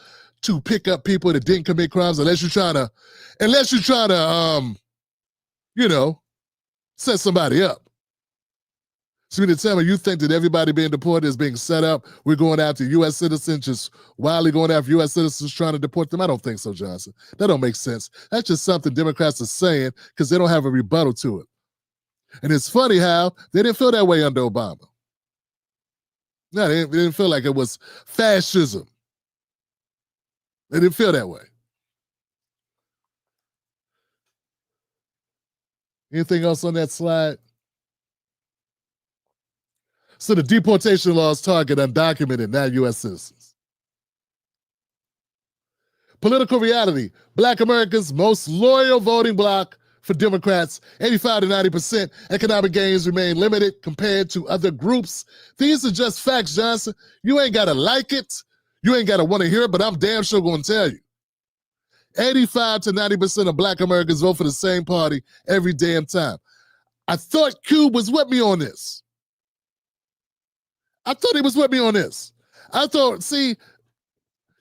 to pick up people that didn't commit crimes unless you're trying to set somebody up. So you mean to tell me you think that everybody being deported is being set up? We're going after U.S. citizens, just wildly going after U.S. citizens trying to deport them? I don't think so, Johnson. That don't make sense. That's just something Democrats are saying because they don't have a rebuttal to it. And it's funny how they didn't feel that way under Obama. No, they didn't feel like it was fascism. They didn't feel that way. Anything else on that slide? So the deportation laws target undocumented, not U.S. citizens. Political reality. Black America's most loyal voting bloc for Democrats. 85 to 90% economic gains remain limited compared to other groups. These are just facts, Johnson. You ain't got to like it. You ain't got to want to hear it, but I'm damn sure going to tell you. 85 to 90% of black Americans vote for the same party every damn time. I thought Cube was with me on this. I thought he was with me on this. I thought, see,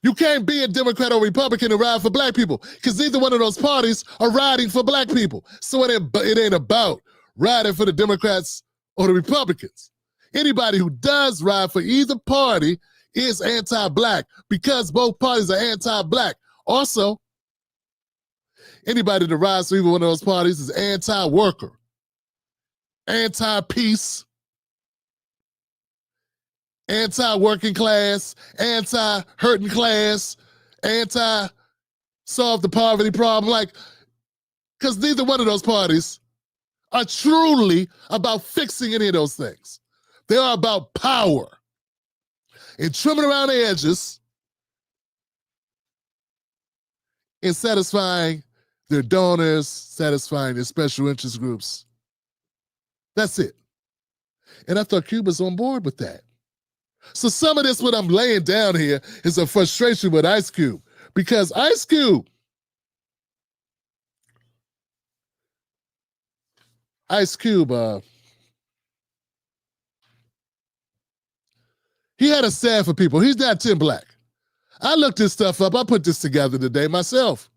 you can't be a Democrat or Republican and ride for black people because neither one of those parties are riding for black people. So it ain't about riding for the Democrats or the Republicans. Anybody who does ride for either party is anti-black because both parties are anti-black. Also, anybody that rides for either one of those parties is anti-worker, anti-peace, anti-working class, anti-hurting class, anti-solve the poverty problem. Like, because neither one of those parties are truly about fixing any of those things. They are about power and trimming around the edges and satisfying their donors, satisfying their special interest groups. That's it. And I thought Cuba's on board with that. So some of this, what I'm laying down here, is a frustration with Ice Cube. Because Ice Cube, he had a staff of people. He's not 10 black. I looked this stuff up. I put this together today myself,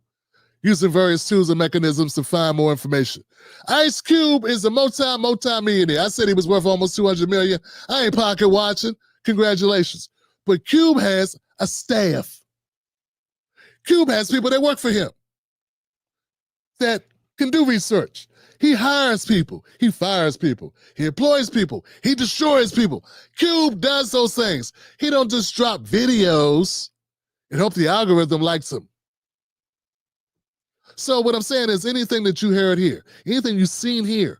using various tools and mechanisms to find more information. Ice Cube is a multi-millionaire. I said he was worth almost $200 million. I ain't pocket watching. Congratulations. But Cube has a staff. Cube has people that work for him that can do research. He hires people. He fires people. He employs people. He destroys people. Cube does those things. He don't just drop videos and hope the algorithm likes them. So what I'm saying is anything that you heard here, anything you've seen here,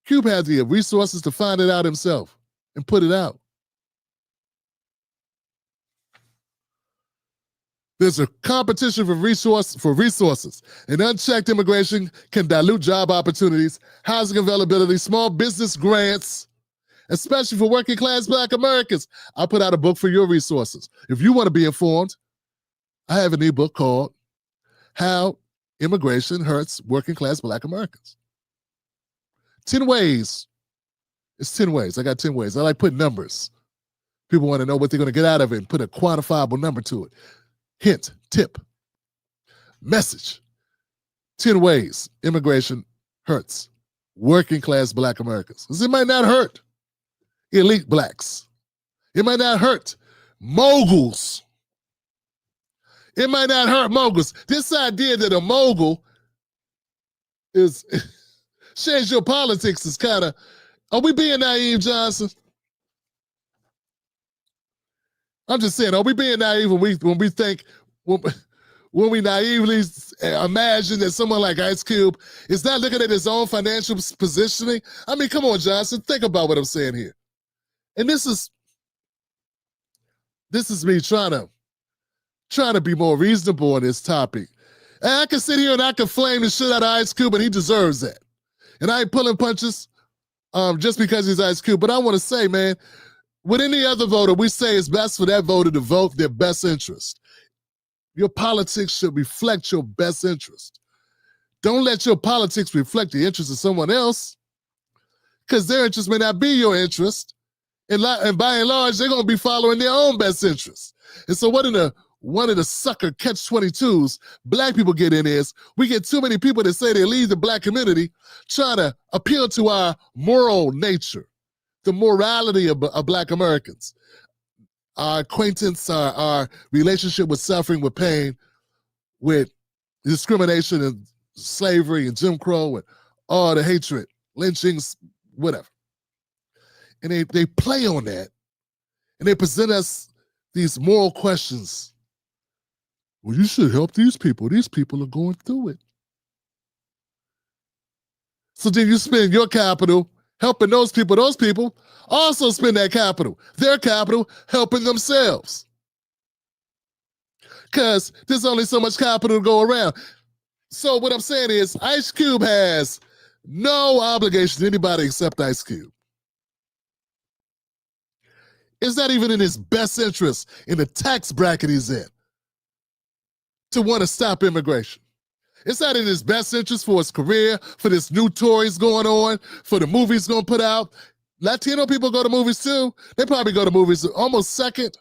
Cube has the resources to find it out himself and put it out. There's a competition for resources, and unchecked immigration can dilute job opportunities, housing availability, small business grants, especially for working class black Americans. I put out a book for your resources. If you want to be informed, I have an ebook called How Immigration Hurts Working Class Black Americans. 10 ways. It's 10 ways. I got 10 ways. I like putting numbers. People want to know what they're going to get out of it and put a quantifiable number to it. Hint, tip, message. 10 ways immigration hurts working class black Americans. Because it might not hurt elite blacks. It might not hurt moguls. It might not hurt moguls. This idea that a mogul is change your politics is kind of, are we being naive, Johnson? I'm just saying, are we being naive when we think, when we naively imagine that someone like Ice Cube is not looking at his own financial positioning? I mean, come on, Johnson, think about what I'm saying here. And this is me trying to be more reasonable on this topic. And I can sit here and I can flame the shit out of Ice Cube, and he deserves that. And I ain't pulling punches just because he's Ice Cube. But I want to say, man, with any other voter, we say it's best for that voter to vote their best interest. Your politics should reflect your best interest. Don't let your politics reflect the interest of someone else, because their interest may not be your interest. And by and large, they're going to be following their own best interest. And so one of the sucker catch-22s black people get in is we get too many people that say they leave the black community trying to appeal to our moral nature, the morality of black Americans, our acquaintance, our relationship with suffering, with pain, with discrimination and slavery and Jim Crow and all the hatred, lynchings, whatever. And they play on that, and they present us these moral questions. Well, you should help these people. These people are going through it. So then you spend your capital helping those people also spend that capital, their capital, helping themselves. Because there's only so much capital to go around. So what I'm saying is Ice Cube has no obligation to anybody except Ice Cube. It's not even in his best interest in the tax bracket he's in to want to stop immigration. It's not in his best interest for his career, for this new tour he's going on, for the movies he's going to put out. Latino people go to movies too. They probably go to movies almost second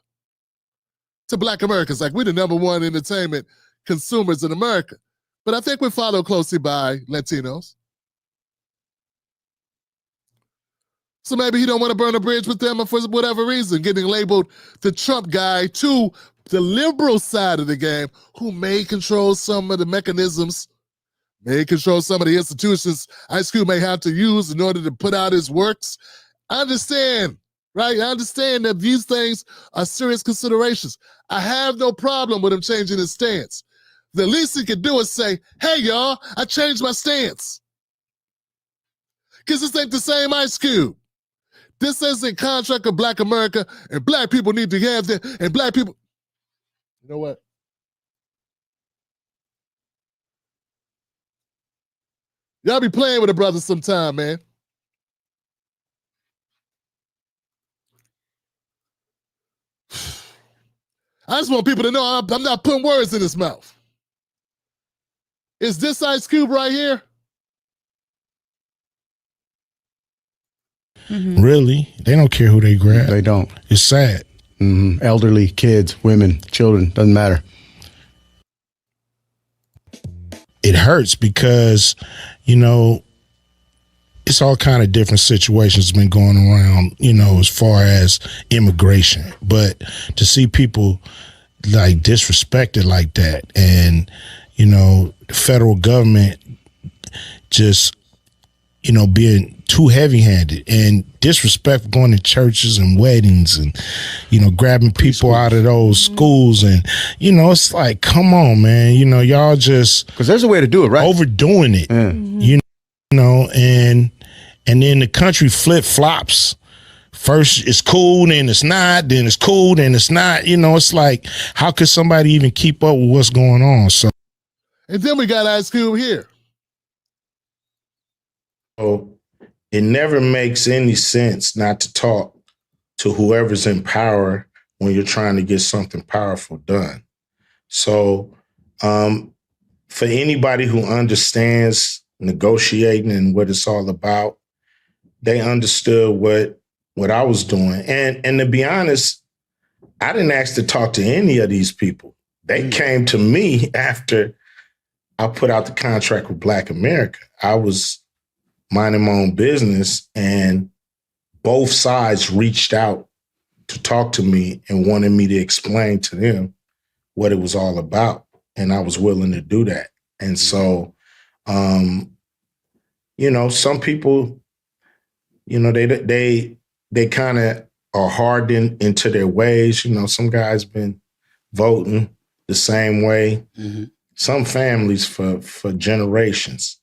to Black Americans. Like, we're the #1 entertainment consumers in America. But I think we're followed closely by Latinos. So maybe he don't want to burn a bridge with them for whatever reason, getting labeled the Trump guy to the liberal side of the game, who may control some of the mechanisms, may control some of the institutions Ice Cube may have to use in order to put out his works. I understand, right? I understand that these things are serious considerations. I have no problem with him changing his stance. The least he could do is say, hey, y'all, I changed my stance. Because this ain't the same Ice Cube. This isn't contract of Black America, and Black people need to have that, and Black people. You know what? Y'all be playing with a brother sometime, man. I just want people to know I'm not putting words in his mouth. Is this Ice Cube right here? Really? They don't care who they grab. They don't. It's sad. Elderly, kids, women, children, doesn't matter. It hurts because, you know, it's all kind of different situations been going around, you know, as far as immigration. But to see people like disrespected like that, and, you know, the federal government just, you know, being too heavy-handed and disrespectful, going to churches and weddings and, you know, grabbing people out of those schools. And, you know, it's like, come on, man, you know, y'all just, because there's a way to do it, right? Overdoing it, you know, and then the country flip-flops. First it's cool, then it's not, then it's cool, then it's not. You know, it's like, how could somebody even keep up with what's going on? So, and then we got Ice Cube here. So it never makes any sense not to talk to whoever's in power when you're trying to get something powerful done. So for anybody who understands negotiating and what it's all about, they understood what I was doing. And to be honest, I didn't ask to talk to any of these people. They came to me after I put out the contract with Black America. I was minding my own business, and both sides reached out to talk to me and wanted me to explain to them what it was all about. And I was willing to do that. And so, you know, some people, you know, they kind of are hardened into their ways. You know, some guys been voting the same way. Some families for generations.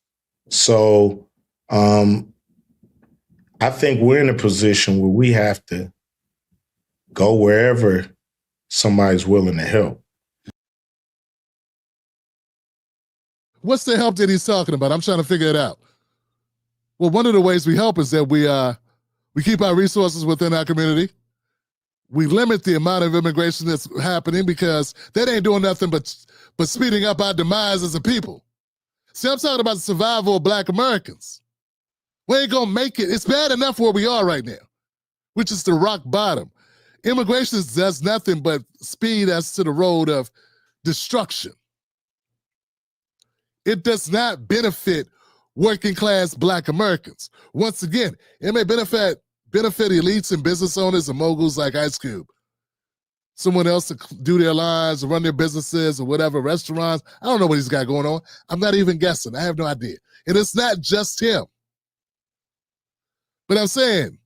So I think we're in a position where we have to go wherever somebody's willing to help. What's the help that he's talking about? I'm trying to figure it out. Well, one of the ways we help is that we keep our resources within our community. We limit the amount of immigration that's happening, because that ain't doing nothing but speeding up our demise as a people. See, I'm talking about the survival of Black Americans. We ain't gonna make it. It's bad enough where we are right now, which is the rock bottom. Immigration does nothing but speed us to the road of destruction. It does not benefit working class Black Americans. Once again, it may benefit elites and business owners and moguls like Ice Cube. Someone else to do their lines or run their businesses or whatever, restaurants. I don't know what he's got going on. I'm not even guessing. I have no idea. And it's not just him. But I'm saying,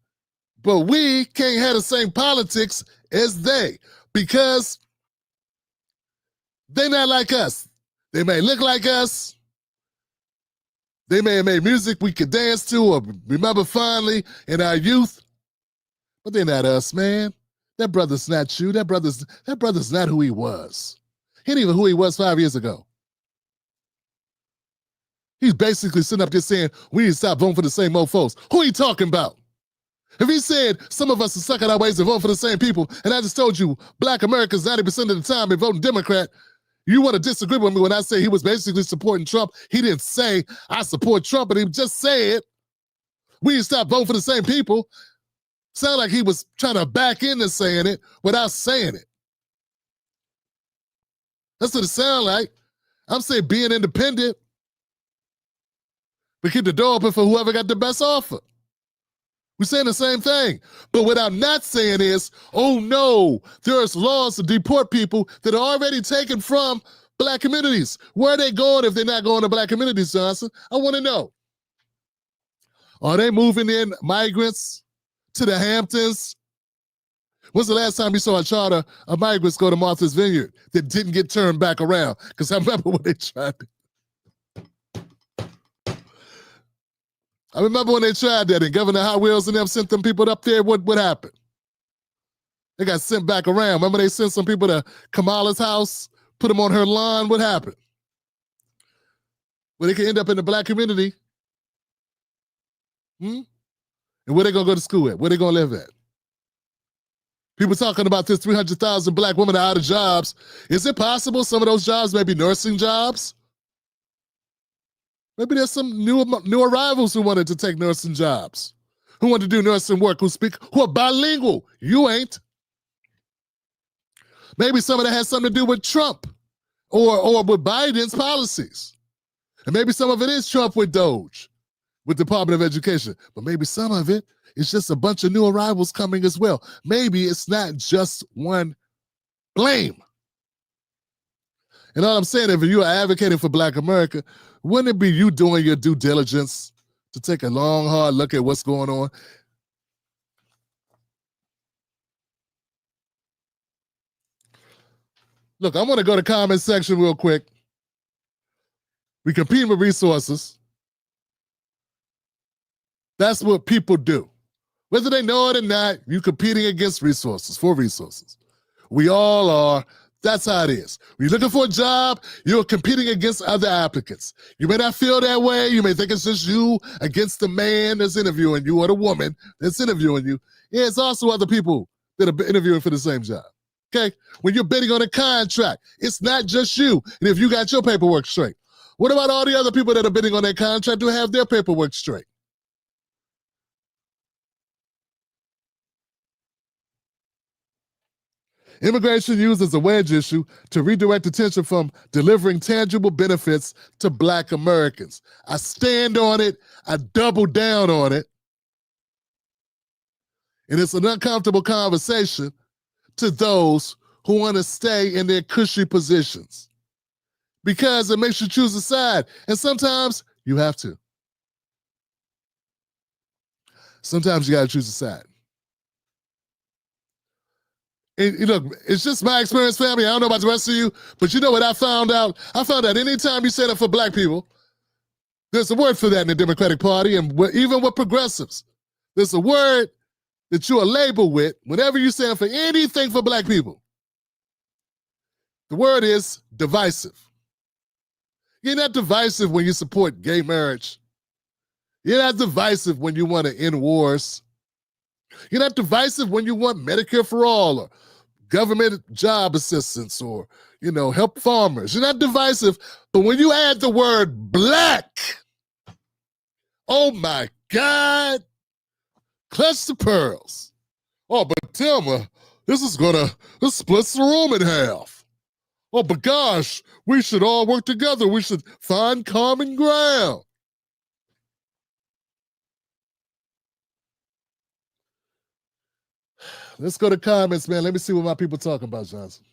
but we can't have the same politics as they, because they're not like us. They may look like us. They may have made music we could dance to or remember fondly in our youth, but they're not us, man. That brother's not you. That brother's not who he was. He ain't even who he was 5 years ago. He's basically sitting up there saying, we need to stop voting for the same old folks. Who are you talking about? If he said some of us are sucking our ways and vote for the same people, and I just told you black Americans 90% of the time been voting Democrat, you want to disagree with me when I say he was basically supporting Trump. He didn't say, I support Trump, but he just said, we need to stop voting for the same people. Sound like he was trying to back into saying it without saying it. That's what it sounds like. I'm saying being independent, but keep the door open for whoever got the best offer. We're saying the same thing. But what I'm not saying is, oh no, there's laws to deport people that are already taken from black communities. Where are they going if they're not going to black communities, Johnson? I want to know. Are they moving in migrants to the Hamptons? When's the last time you saw a charter of migrants go to Martha's Vineyard that didn't get turned back around? Because I remember when they tried to. I remember when they tried that and Governor Hot Wheels and them sent them people up there. What happened? They got sent back around. Remember they sent some people to Kamala's house, put them on her lawn. What happened? Well, they could end up in the black community. And where they going to go to school at? Where they going to live at? People talking about this 300,000 black women are out of jobs. Is it possible some of those jobs may be nursing jobs? Maybe there's some new arrivals who wanted to take nursing jobs, who want to do nursing work, who are bilingual. You ain't. Maybe some of that has something to do with Trump or with Biden's policies. And maybe some of it is Trump with Doge, with Department of Education. But maybe some of it is just a bunch of new arrivals coming as well. Maybe it's not just one blame. And all I'm saying, if you are advocating for black America, wouldn't it be you doing your due diligence to take a long, hard look at what's going on? Look, I want to go to comment section real quick. We compete with resources. That's what people do. Whether they know it or not, you're competing against resources, for resources. We all are. That's how it is. When you're looking for a job, you're competing against other applicants. You may not feel that way. You may think it's just you against the man that's interviewing you or the woman that's interviewing you. Yeah, it's also other people that are interviewing for the same job. Okay? When you're bidding on a contract, it's not just you. And if you got your paperwork straight, what about all the other people that are bidding on that contract who have their paperwork straight? Immigration used as a wedge issue to redirect attention from delivering tangible benefits to black Americans. I stand on it. I double down on it. And it's an uncomfortable conversation to those who want to stay in their cushy positions because it makes you choose a side. And sometimes you have to. Sometimes you got to choose a side. And look, it's just my experience, family. I don't know about the rest of you, but you know what I found out? I found out anytime you say that for black people, there's a word for that in the Democratic Party, and even with progressives. There's a word that you are labeled with whenever you stand for anything for black people. The word is divisive. You're not divisive when you support gay marriage. You're not divisive when you want to end wars. You're not divisive when you want Medicare for all or government job assistance or, help farmers. You're not divisive, but when you add the word black, oh my God, clutch the pearls. Oh, but Thelma, this splits the room in half. Oh, but gosh, we should all work together. We should find common ground. Let's go to comments, man. Let me see what my people talking about, Johnson.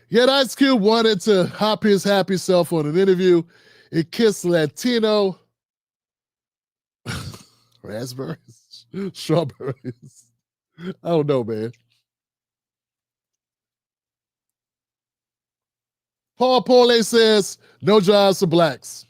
Yet Ice Cube wanted to hop his happy self on an interview and kiss Latino raspberries, strawberries. I don't know, man. Paul Pole says, no jobs for blacks.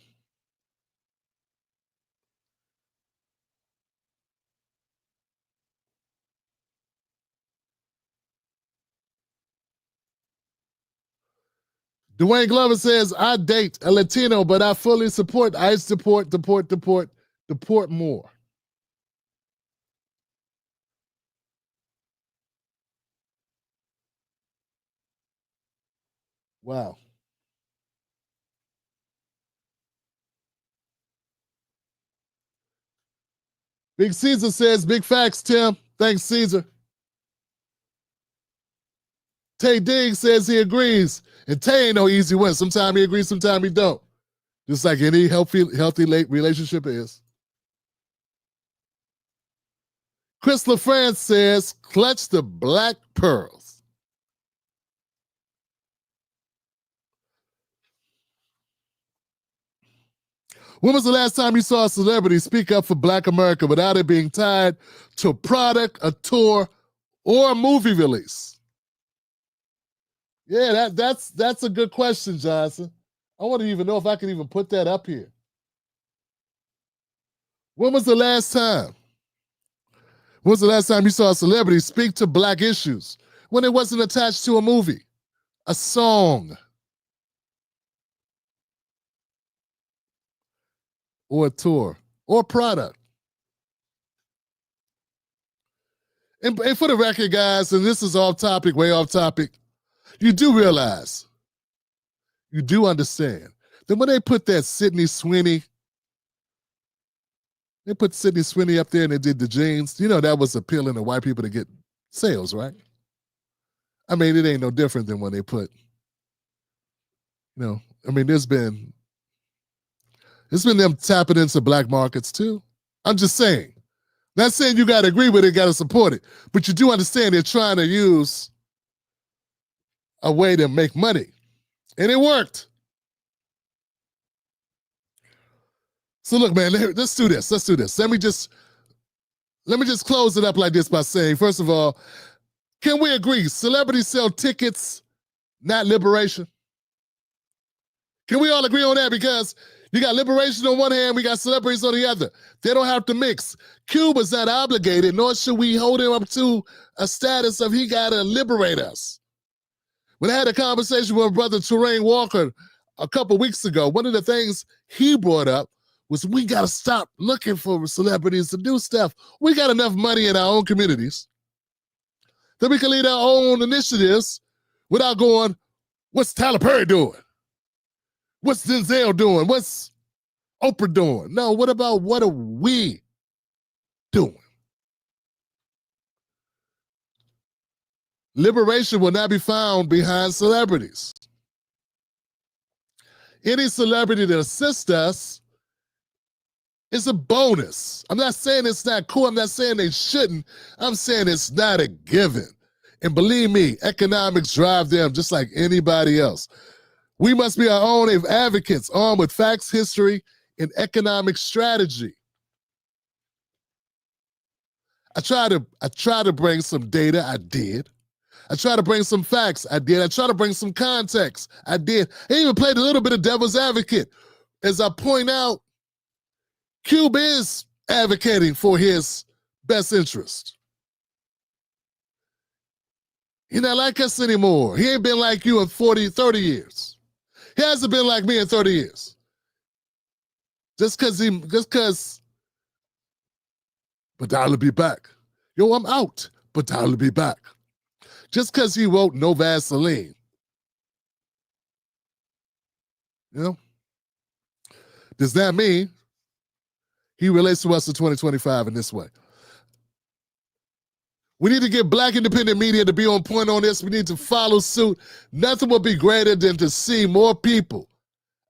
Dwayne Glover says, I date a Latino, but I fully support ICE deport more. Wow. Big Caesar says, big facts, Tim. Thanks, Caesar. Tay Diggs says he agrees. And Tay ain't no easy win. Sometimes he agrees, sometimes he don't. Just like any healthy relationship is. Chris LaFrance says, clutch the black pearls. When was the last time you saw a celebrity speak up for Black America without it being tied to a product, a tour, or a movie release? Yeah, that's a good question, Johnson. I want to even know if I can even put that up here. When was the last time? When was the last time you saw a celebrity speak to Black issues when it wasn't attached to a movie, a song, or a tour, or a product? And for the record, guys, and this is off topic, way off topic, you do realize, you do understand that when they put that Sydney Sweeney, they put Sydney Sweeney up there and they did the jeans, you know, that was appealing to white people to get sales, right? I mean, it ain't no different than when they put, you know, I mean, it's been them tapping into Black markets too. I'm just saying. Not saying you got to agree with it, got to support it, but you do understand they're trying to use a way to make money. And it worked. So look, man, let's do this. Let's do this. Let me just close it up like this by saying, first of all, can we agree celebrities sell tickets, not liberation? Can we all agree on that? Because you got liberation on one hand, we got celebrities on the other. They don't have to mix. Cuba's not obligated, nor should we hold him up to a status of he got to liberate us. When I had a conversation with my brother Terrain Walker a couple weeks ago, one of the things he brought up was we got to stop looking for celebrities to do stuff. We got enough money in our own communities that we can lead our own initiatives without going, what's Tyler Perry doing? What's Denzel doing? What's Oprah doing? No, what are we doing? Liberation will not be found behind celebrities. Any celebrity that assists us is a bonus. I'm not saying it's not cool. I'm not saying they shouldn't. I'm saying it's not a given. And believe me, economics drive them just like anybody else. We must be our own advocates, armed with facts, history, and economic strategy. I try to bring some data. I did. I try to bring some facts. I did. I try to bring some context. I did. I even played a little bit of devil's advocate. As I point out, Cube is advocating for his best interest. He's not like us anymore. He ain't been like you in 40, 30 years. He hasn't been like me in 30 years. Just cause, but I'll be back. Yo, I'm out, but I'll be back. Just because he wrote No Vaseline. You know? Does that mean he relates to us in 2025 in this way? We need to get Black independent media to be on point on this. We need to follow suit. Nothing will be greater than to see more people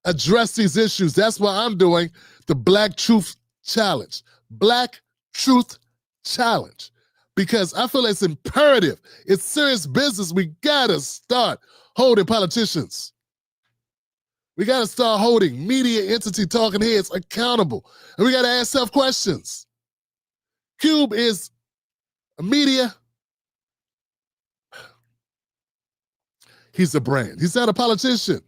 address these issues. That's why I'm doing the Black Truth Challenge. Black Truth Challenge. Because I feel it's imperative. It's serious business. We gotta start holding politicians. We gotta start holding media entity talking heads accountable. And we gotta ask self questions. Cube is a media. He's a brand. He's not a politician.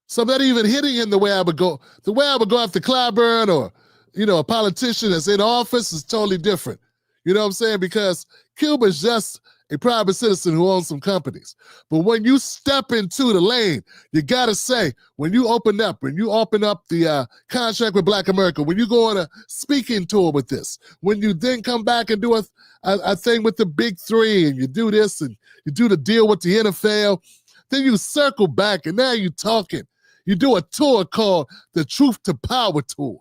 So I'm not even hitting him the way I would go. The way I would go after Clyburn or, a politician that's in office is totally different. You know what I'm saying? Because Cube is just a private citizen who owns some companies. But when you step into the lane, you got to say, when you open up the contract with Black America, when you go on a speaking tour with this, when you then come back and do a thing with the big three, and you do this, and you do the deal with the NFL, then you circle back, and now you're talking. You do a tour called the Truth to Power Tour.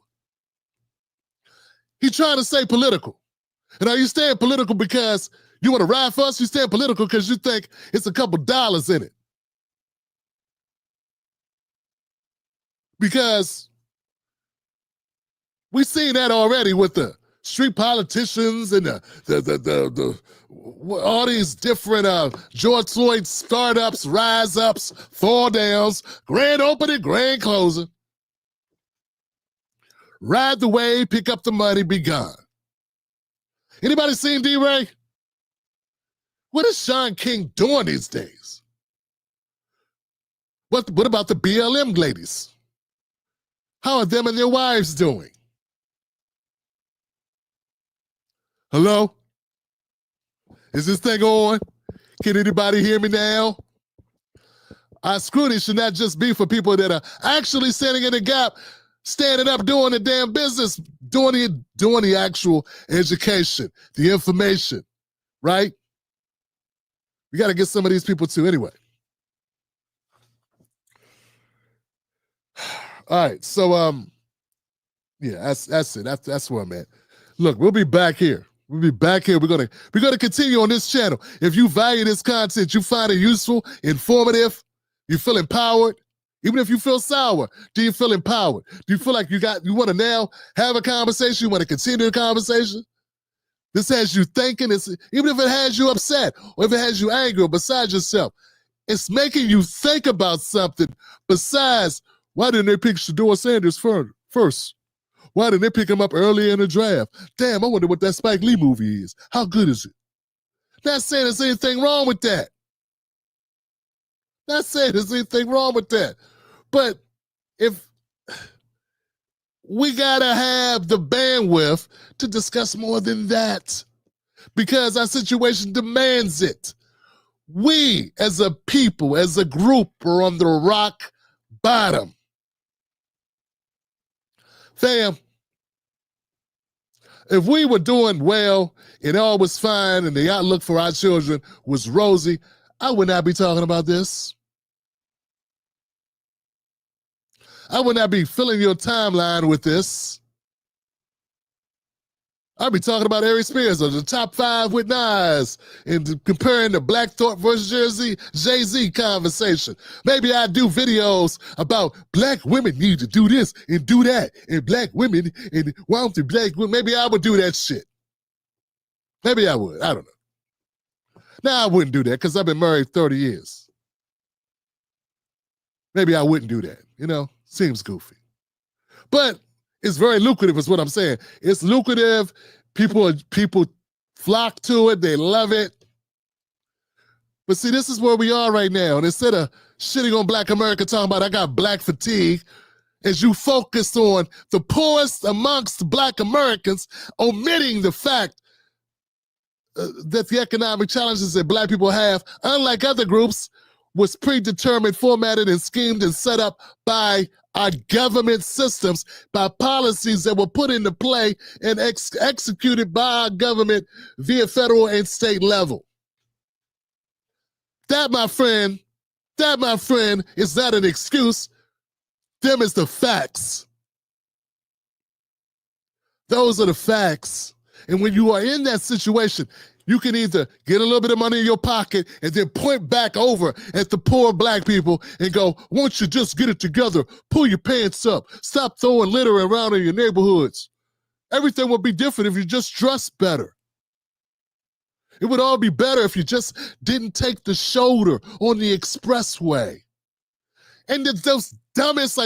He's trying to stay political. And are you staying political because you want to ride for us? You staying political because you think it's a couple dollars in it. Because we've seen that already with the street politicians and all these different George Floyd startups, rise ups, fall downs, grand opening, grand closing. Ride the wave, pick up the money, be gone. Anybody seen D-Ray? What is Sean King doing these days? What about the BLM ladies? How are them and their wives doing? Hello? Is this thing on? Can anybody hear me now? Our scrutiny should not just be for people that are actually standing in the gap, standing up, doing the damn business, doing the actual education, the information, right? We got to get some of these people too anyway. All right, so yeah, that's it. That's where I'm at. Look, we'll be back here. We're gonna continue on this channel. If you value this content, you find it useful, informative, you feel empowered. Even if you feel sour, do you feel empowered? Do you feel like you want to now have a conversation? You want to continue the conversation? This has you thinking. Even if it has you upset or if it has you angry or beside yourself, it's making you think about something besides, why didn't they pick Shador Sanders first? Why didn't they pick him up early in the draft? Damn, I wonder what that Spike Lee movie is. How good is it? Not saying there's anything wrong with that. Not saying there's anything wrong with that. But if we gotta have the bandwidth to discuss more than that, because our situation demands it. We, as a people, as a group, are on the rock bottom. Fam, if we were doing well and all was fine and the outlook for our children was rosy, I would not be talking about this. I would not be filling your timeline with this. I'd be talking about Ari Spears or the top 5 with Nas and comparing the Black Thought versus Jay-Z conversation. Maybe I'd do videos about black women need to do this and do that, and black women, and why don't the black women? Maybe I would do that shit. Maybe I would. I don't know. Now, I wouldn't do that because I've been married 30 years. Maybe I wouldn't do that, you know? Seems goofy. But it's very lucrative is what I'm saying. It's lucrative. People flock to it. They love it. But see, this is where we are right now. And instead of shitting on Black America, talking about I got black fatigue, as you focus on the poorest amongst Black Americans, omitting the fact that the economic challenges that Black people have, unlike other groups, was predetermined, formatted, and schemed and set up by our government systems, by policies that were put into play and executed by our government via federal and state level. That, my friend, is not an excuse. Them is the facts. Those are the facts. And when you are in that situation, you can either get a little bit of money in your pocket and then point back over at the poor black people and go, won't you just get it together? Pull your pants up. Stop throwing litter around in your neighborhoods. Everything would be different if you just dressed better. It would all be better if you just didn't take the shoulder on the expressway. And those dumbest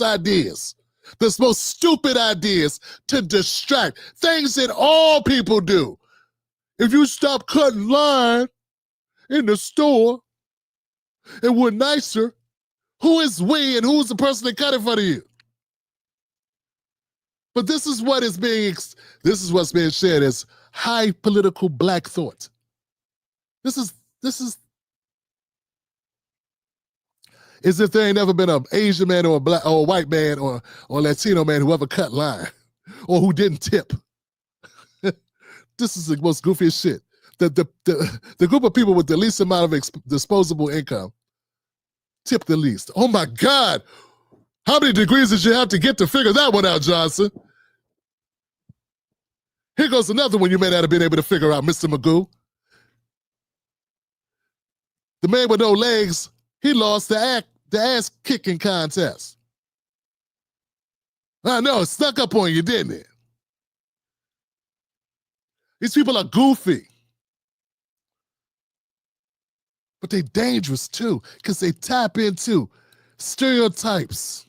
ideas, the most stupid ideas to distract, things that all people do. If you stop cutting line in the store and we're nicer, who is we and who's the person that cut in front of you? But this is what's being shared as high political black thought. This is as if there ain't never been an Asian man or a black or a white man or Latino man who ever cut line or who didn't tip. This is the most goofiest shit. The group of people with the least amount of disposable income tip the least. Oh my God. How many degrees did you have to get to figure that one out, Johnson? Here goes another one you may not have been able to figure out, Mr. Magoo. The man with no legs, he lost the ass kicking contest. I know, it snuck up on you, didn't it? These people are goofy. But they're dangerous too, because they tap into stereotypes.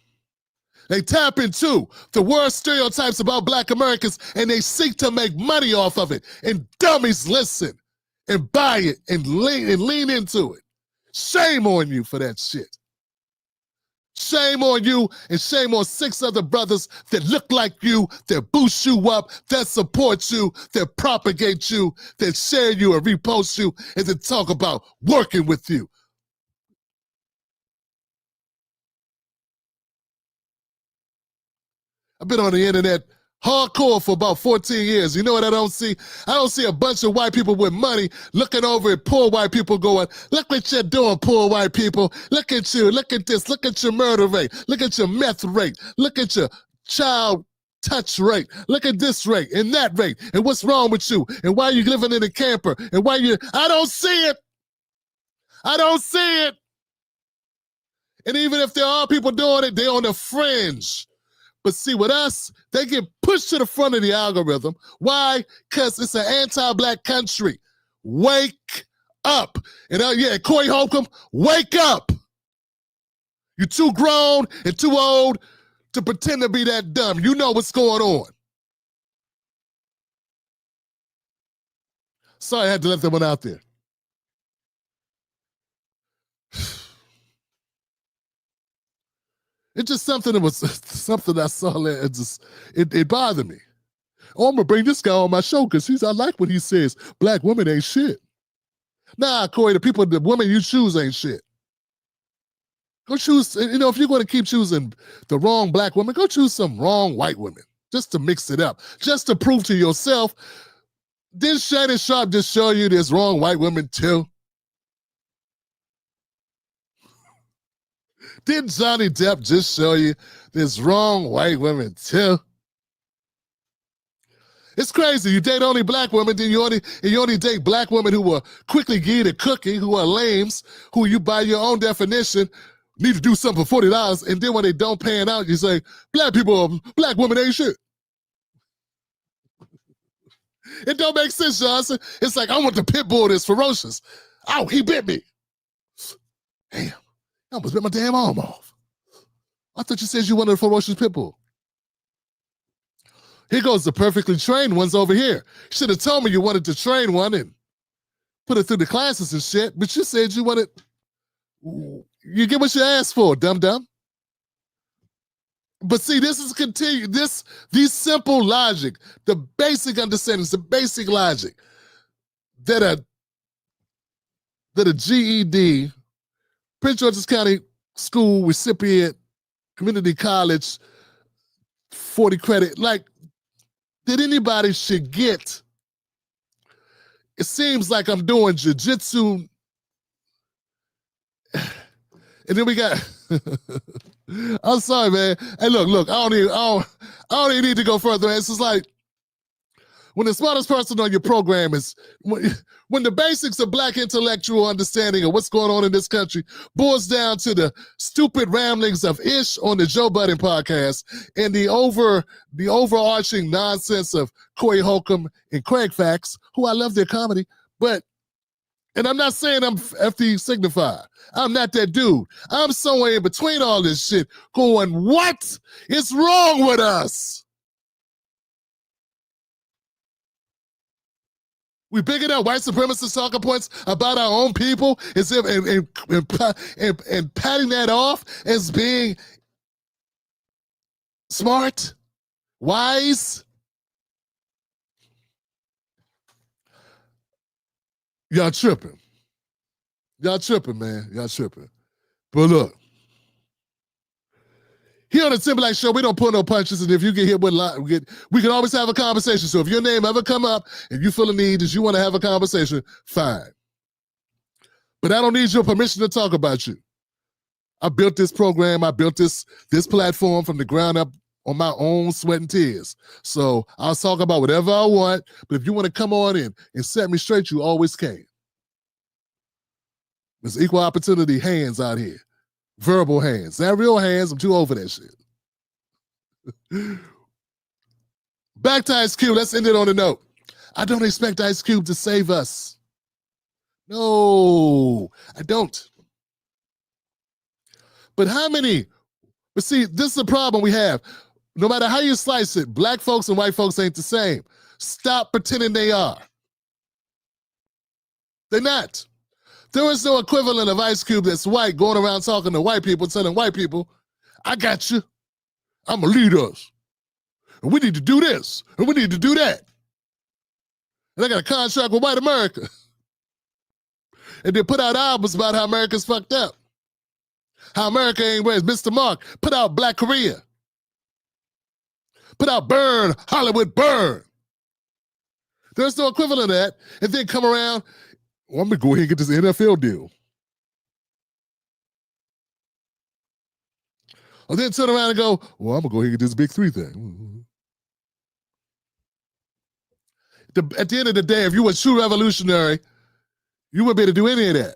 They tap into the worst stereotypes about Black Americans, and they seek to make money off of it. And dummies listen and buy it and lean into it. Shame on you for that shit. Shame on you and shame on 6 other brothers that look like you, that boost you up, that support you, that propagate you, that share you and repost you, and that talk about working with you. I've been on the internet hardcore for about 14 years. You know what I don't see? I don't see a bunch of white people with money looking over at poor white people going, look what you're doing, poor white people. Look at you. Look at this. Look at your murder rate. Look at your meth rate. Look at your child touch rate. Look at this rate and that rate. And what's wrong with you? And why are you living in a camper? And why you... I don't see it. I don't see it. And even if there are people doing it, they're on the fringe. But see, with us, they get pushed to the front of the algorithm. Why? Because it's an anti-Black country. Wake up. And yeah, Corey Holcomb, wake up. You're too grown and too old to pretend to be that dumb. You know what's going on. Sorry, I had to let that one out there. It's just something that was something I saw there. It bothered me. Oh, I'm gonna bring this guy on my show because I like what he says. Black women ain't shit. Nah, Corey, the women you choose ain't shit. Go choose, if you're gonna keep choosing the wrong Black woman, go choose some wrong white women just to mix it up, just to prove to yourself. Did Shannon Sharp just show you there's wrong white women too? Did Johnny Depp just show you there's wrong white women too? It's crazy. You date only Black women, then you only date Black women who will quickly give you the cookie, who are lames, who you by your own definition need to do something for $40, and then when they don't pan out, you say, Black women ain't shit. It don't make sense, Johnson. It's like, I want the pit bull that's ferocious. Ow, he bit me. Damn. I almost bit my damn arm off. I thought you said you wanted a ferocious pit bull. Here goes the perfectly trained ones over here. Should have told me you wanted to train one and put it through the classes and shit, but you said you wanted... You get what you asked for, dum-dum. But see, this is these simple logic, the basic understandings, the basic logic that a GED, Prince George's County School recipient, community college, 40 credit, like, that anybody should get. It seems like I'm doing jiu-jitsu. And then we got, I'm sorry, man. Hey, look, I don't even need to go further. It's just like, when the smartest person on your program is, when the basics of Black intellectual understanding of what's going on in this country boils down to the stupid ramblings of Ish on the Joe Budden podcast and the overarching nonsense of Corey Holcomb and Craig Fax, who I love their comedy, and I'm not saying I'm FD signified. I'm not that dude. I'm somewhere in between all this shit going, what is wrong with us? We bigging up white supremacist talking points about our own people as if and patting that off as being smart, wise. Y'all tripping. Y'all tripping, man. Y'all tripping. But look, here on the Timberlake Show, we don't pull no punches, and if you get hit with a lot, we can always have a conversation. So if your name ever come up and you feel a need that you want to have a conversation, fine. But I don't need your permission to talk about you. I built this program, I built this platform from the ground up on my own sweat and tears. So I'll talk about whatever I want, but if you want to come on in and set me straight, you always can. There's equal opportunity hands out here. Verbal hands. Not real hands, I'm too old for that shit. Back to Ice Cube, let's end it on a note. I don't expect Ice Cube to save us. No, I don't. But how many? But see, this is the problem we have. No matter how you slice it, black folks and white folks ain't the same. Stop pretending they are. They're not. There is no equivalent of Ice Cube that's white going around talking to white people, telling white people, I got you. I'm going to lead us. And we need to do this. And we need to do that. And I got a contract with white America. And they put out albums about how America's fucked up. How America ain't where it's Mr. Mark. Put out Black Korea. Put out Burn, Hollywood Burn. There's no equivalent of that. And then come around, well, I'm going to go ahead and get this NFL deal. Or then turn around and go, well, I'm going to go ahead and get this Big Three thing. At the end of the day, if you were a true revolutionary, you wouldn't be able to do any of that.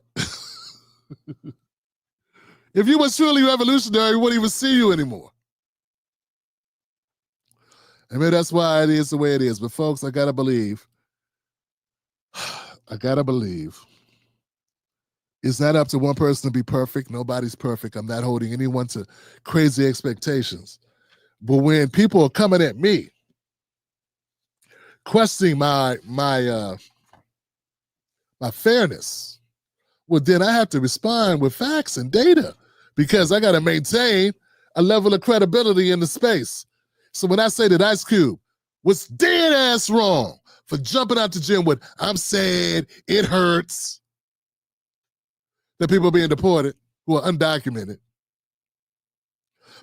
If you were truly revolutionary, we wouldn't even see you anymore. I mean, that's why it is the way it is. But folks, I got to believe, it's not up to one person to be perfect. Nobody's perfect. I'm not holding anyone to crazy expectations. But when people are coming at me, questioning my fairness, well, then I have to respond with facts and data because I got to maintain a level of credibility in the space. So when I say that Ice Cube was dead ass wrong for jumping out the gym with, I'm sad, it hurts, that people are being deported who are undocumented.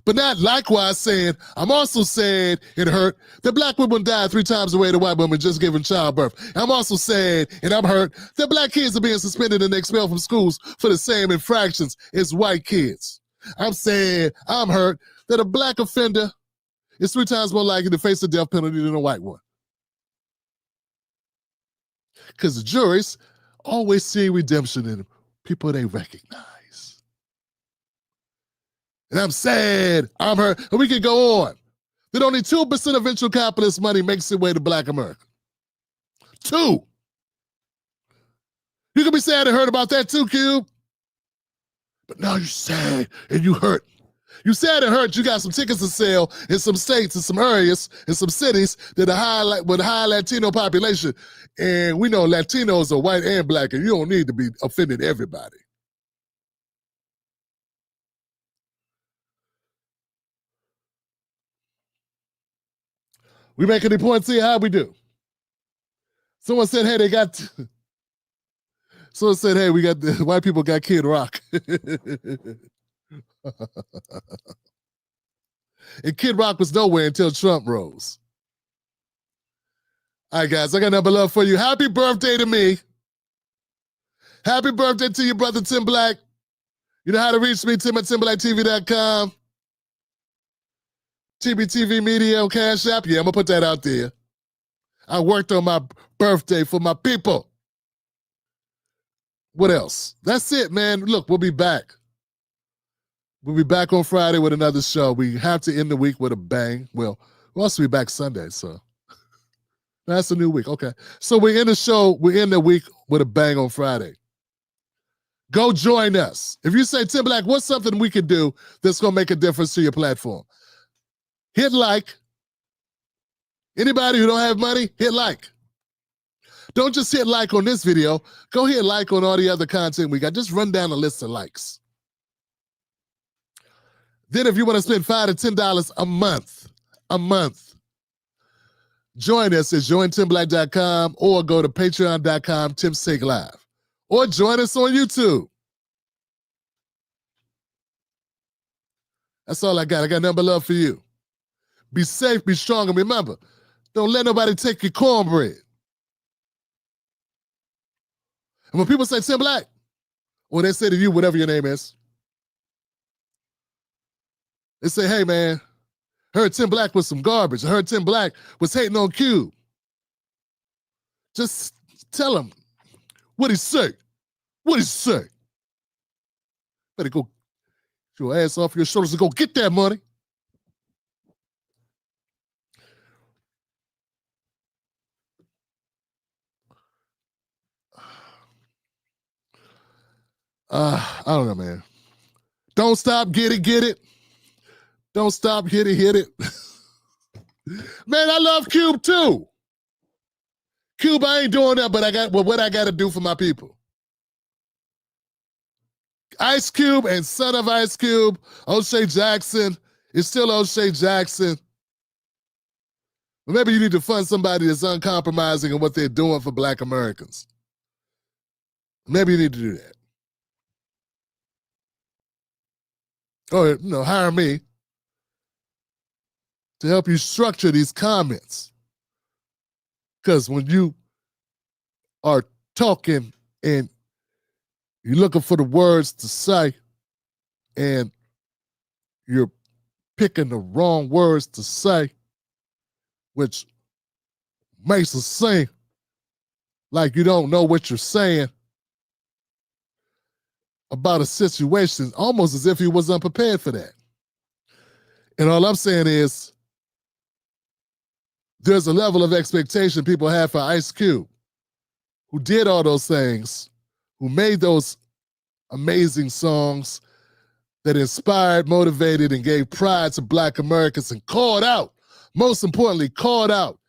But not likewise saying, I'm also sad it hurt that black women died 3 times the way the white women just giving childbirth. I'm also sad, and I'm hurt, that black kids are being suspended and expelled from schools for the same infractions as white kids. I'm sad, I'm hurt, that a black offender is 3 times more likely to face the death penalty than a white one. Because the juries always see redemption in people they recognize. And I'm sad, I'm hurt, and we can go on. That only 2% of venture capitalist money makes its way to black America. 2. You can be sad and hurt about that too, Cube. But now you're sad and you hurt. You sad and hurt, you got some tickets to sell in some states, in some areas, in some cities that are with a high Latino population. And we know Latinos are white and black, and you don't need to be offending everybody. We make any points here? How we do? Someone said, hey, someone said, hey, the white people got Kid Rock. And Kid Rock was nowhere until Trump rose. All right, guys, I got nothing but love for you. Happy birthday to me. Happy birthday to your brother, Tim Black. You know how to reach me, tim@timblacktv.com. TBTV Media on Cash App. Yeah, I'm going to put that out there. I worked on my birthday for my people. What else? That's it, man. Look, we'll be back. We'll be back on Friday with another show. We have to end the week with a bang. Well, we'll also be back Sunday, so that's a new week. Okay. So we end the week with a bang on Friday. Go join us. If you say, Tim Black, what's something we could do that's going to make a difference to your platform? Hit like. Anybody who don't have money, hit like. Don't just hit like on this video. Go hit like on all the other content we got. Just run down a list of likes. Then if you want to spend $5 to $10 a month, join us at jointimblack.com or go to patreon.com, Tim Sig Live. or join us on YouTube. That's all I got. I got nothing but love for you. Be safe, be strong, and remember, don't let nobody take your cornbread. And when people say Tim Black, or they say to you, whatever your name is, they say, hey man, heard Tim Black was some garbage. I heard Tim Black was hating on Cube. Just tell him what he say. What he say. Better go get your ass off your shoulders and go get that money. I don't know, man. Don't stop, get it. Don't stop, hit it. Man, I love Cube too. Cube, I ain't doing that, but I got what I got to do for my people. Ice Cube and son of Ice Cube, O'Shea Jackson, is still O'Shea Jackson. But maybe you need to fund somebody that's uncompromising in what they're doing for Black Americans. Maybe you need to do that. Or, hire me to help you structure these comments. Because when you are talking and you're looking for the words to say and you're picking the wrong words to say, which makes it seem like you don't know what you're saying about a situation, almost as if he was unprepared for that. And all I'm saying is, there's a level of expectation people have for Ice Cube, who did all those things, who made those amazing songs that inspired, motivated, and gave pride to Black Americans, and called out, most importantly, called out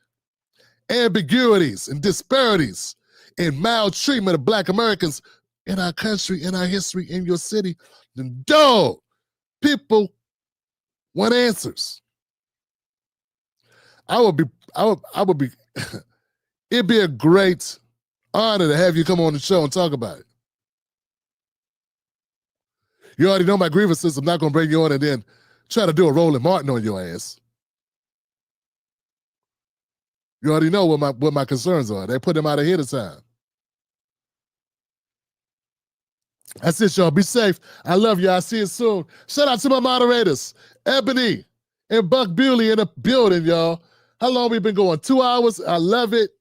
ambiguities and disparities and maltreatment of Black Americans in our country, in our history, in your city. Then, dog, people want answers. I would be, it'd be a great honor to have you come on the show and talk about it. You already know my grievances. I'm not going to bring you on and then try to do a Roland Martin on your ass. You already know what my concerns are. They put them out ahead of time. That's it, y'all. Be safe. I love you. I'll see you soon. Shout out to my moderators, Ebony and Buck Bewley in the building, y'all. How long we been going? 2 hours? I love it.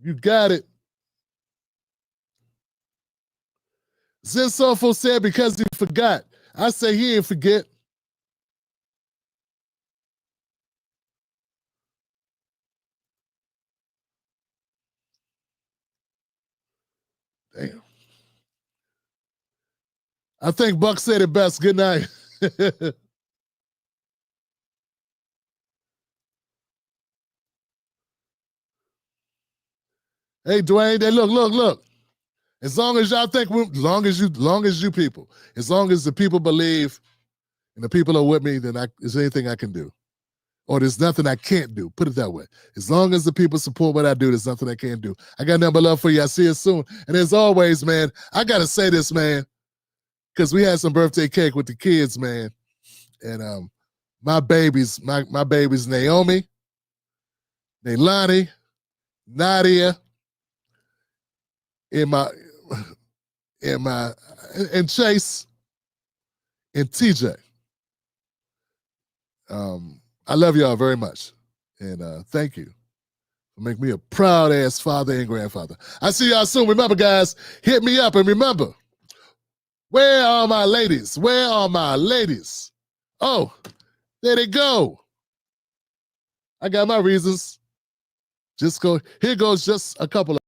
You got it. Zen Soulful said because he forgot. I say he ain't forget. Damn. I think Buck said it best. Good night. Hey, Dwayne, look. As long as y'all think, long as you people, as long as the people believe and the people are with me, then there's anything I can do. Or there's nothing I can't do. Put it that way. As long as the people support what I do, there's nothing I can't do. I got nothing but love for you. I'll see you soon. And as always, man, I got to say this, man, because we had some birthday cake with the kids, man. And my babies, Naomi, Nailani, Nadia, and Chase, and TJ. I love y'all very much. And thank you for making me a proud ass father and grandfather. I see y'all soon. Remember, guys, hit me up. And remember, where are my ladies? Where are my ladies? Oh, there they go. I got my reasons. Here goes just a couple of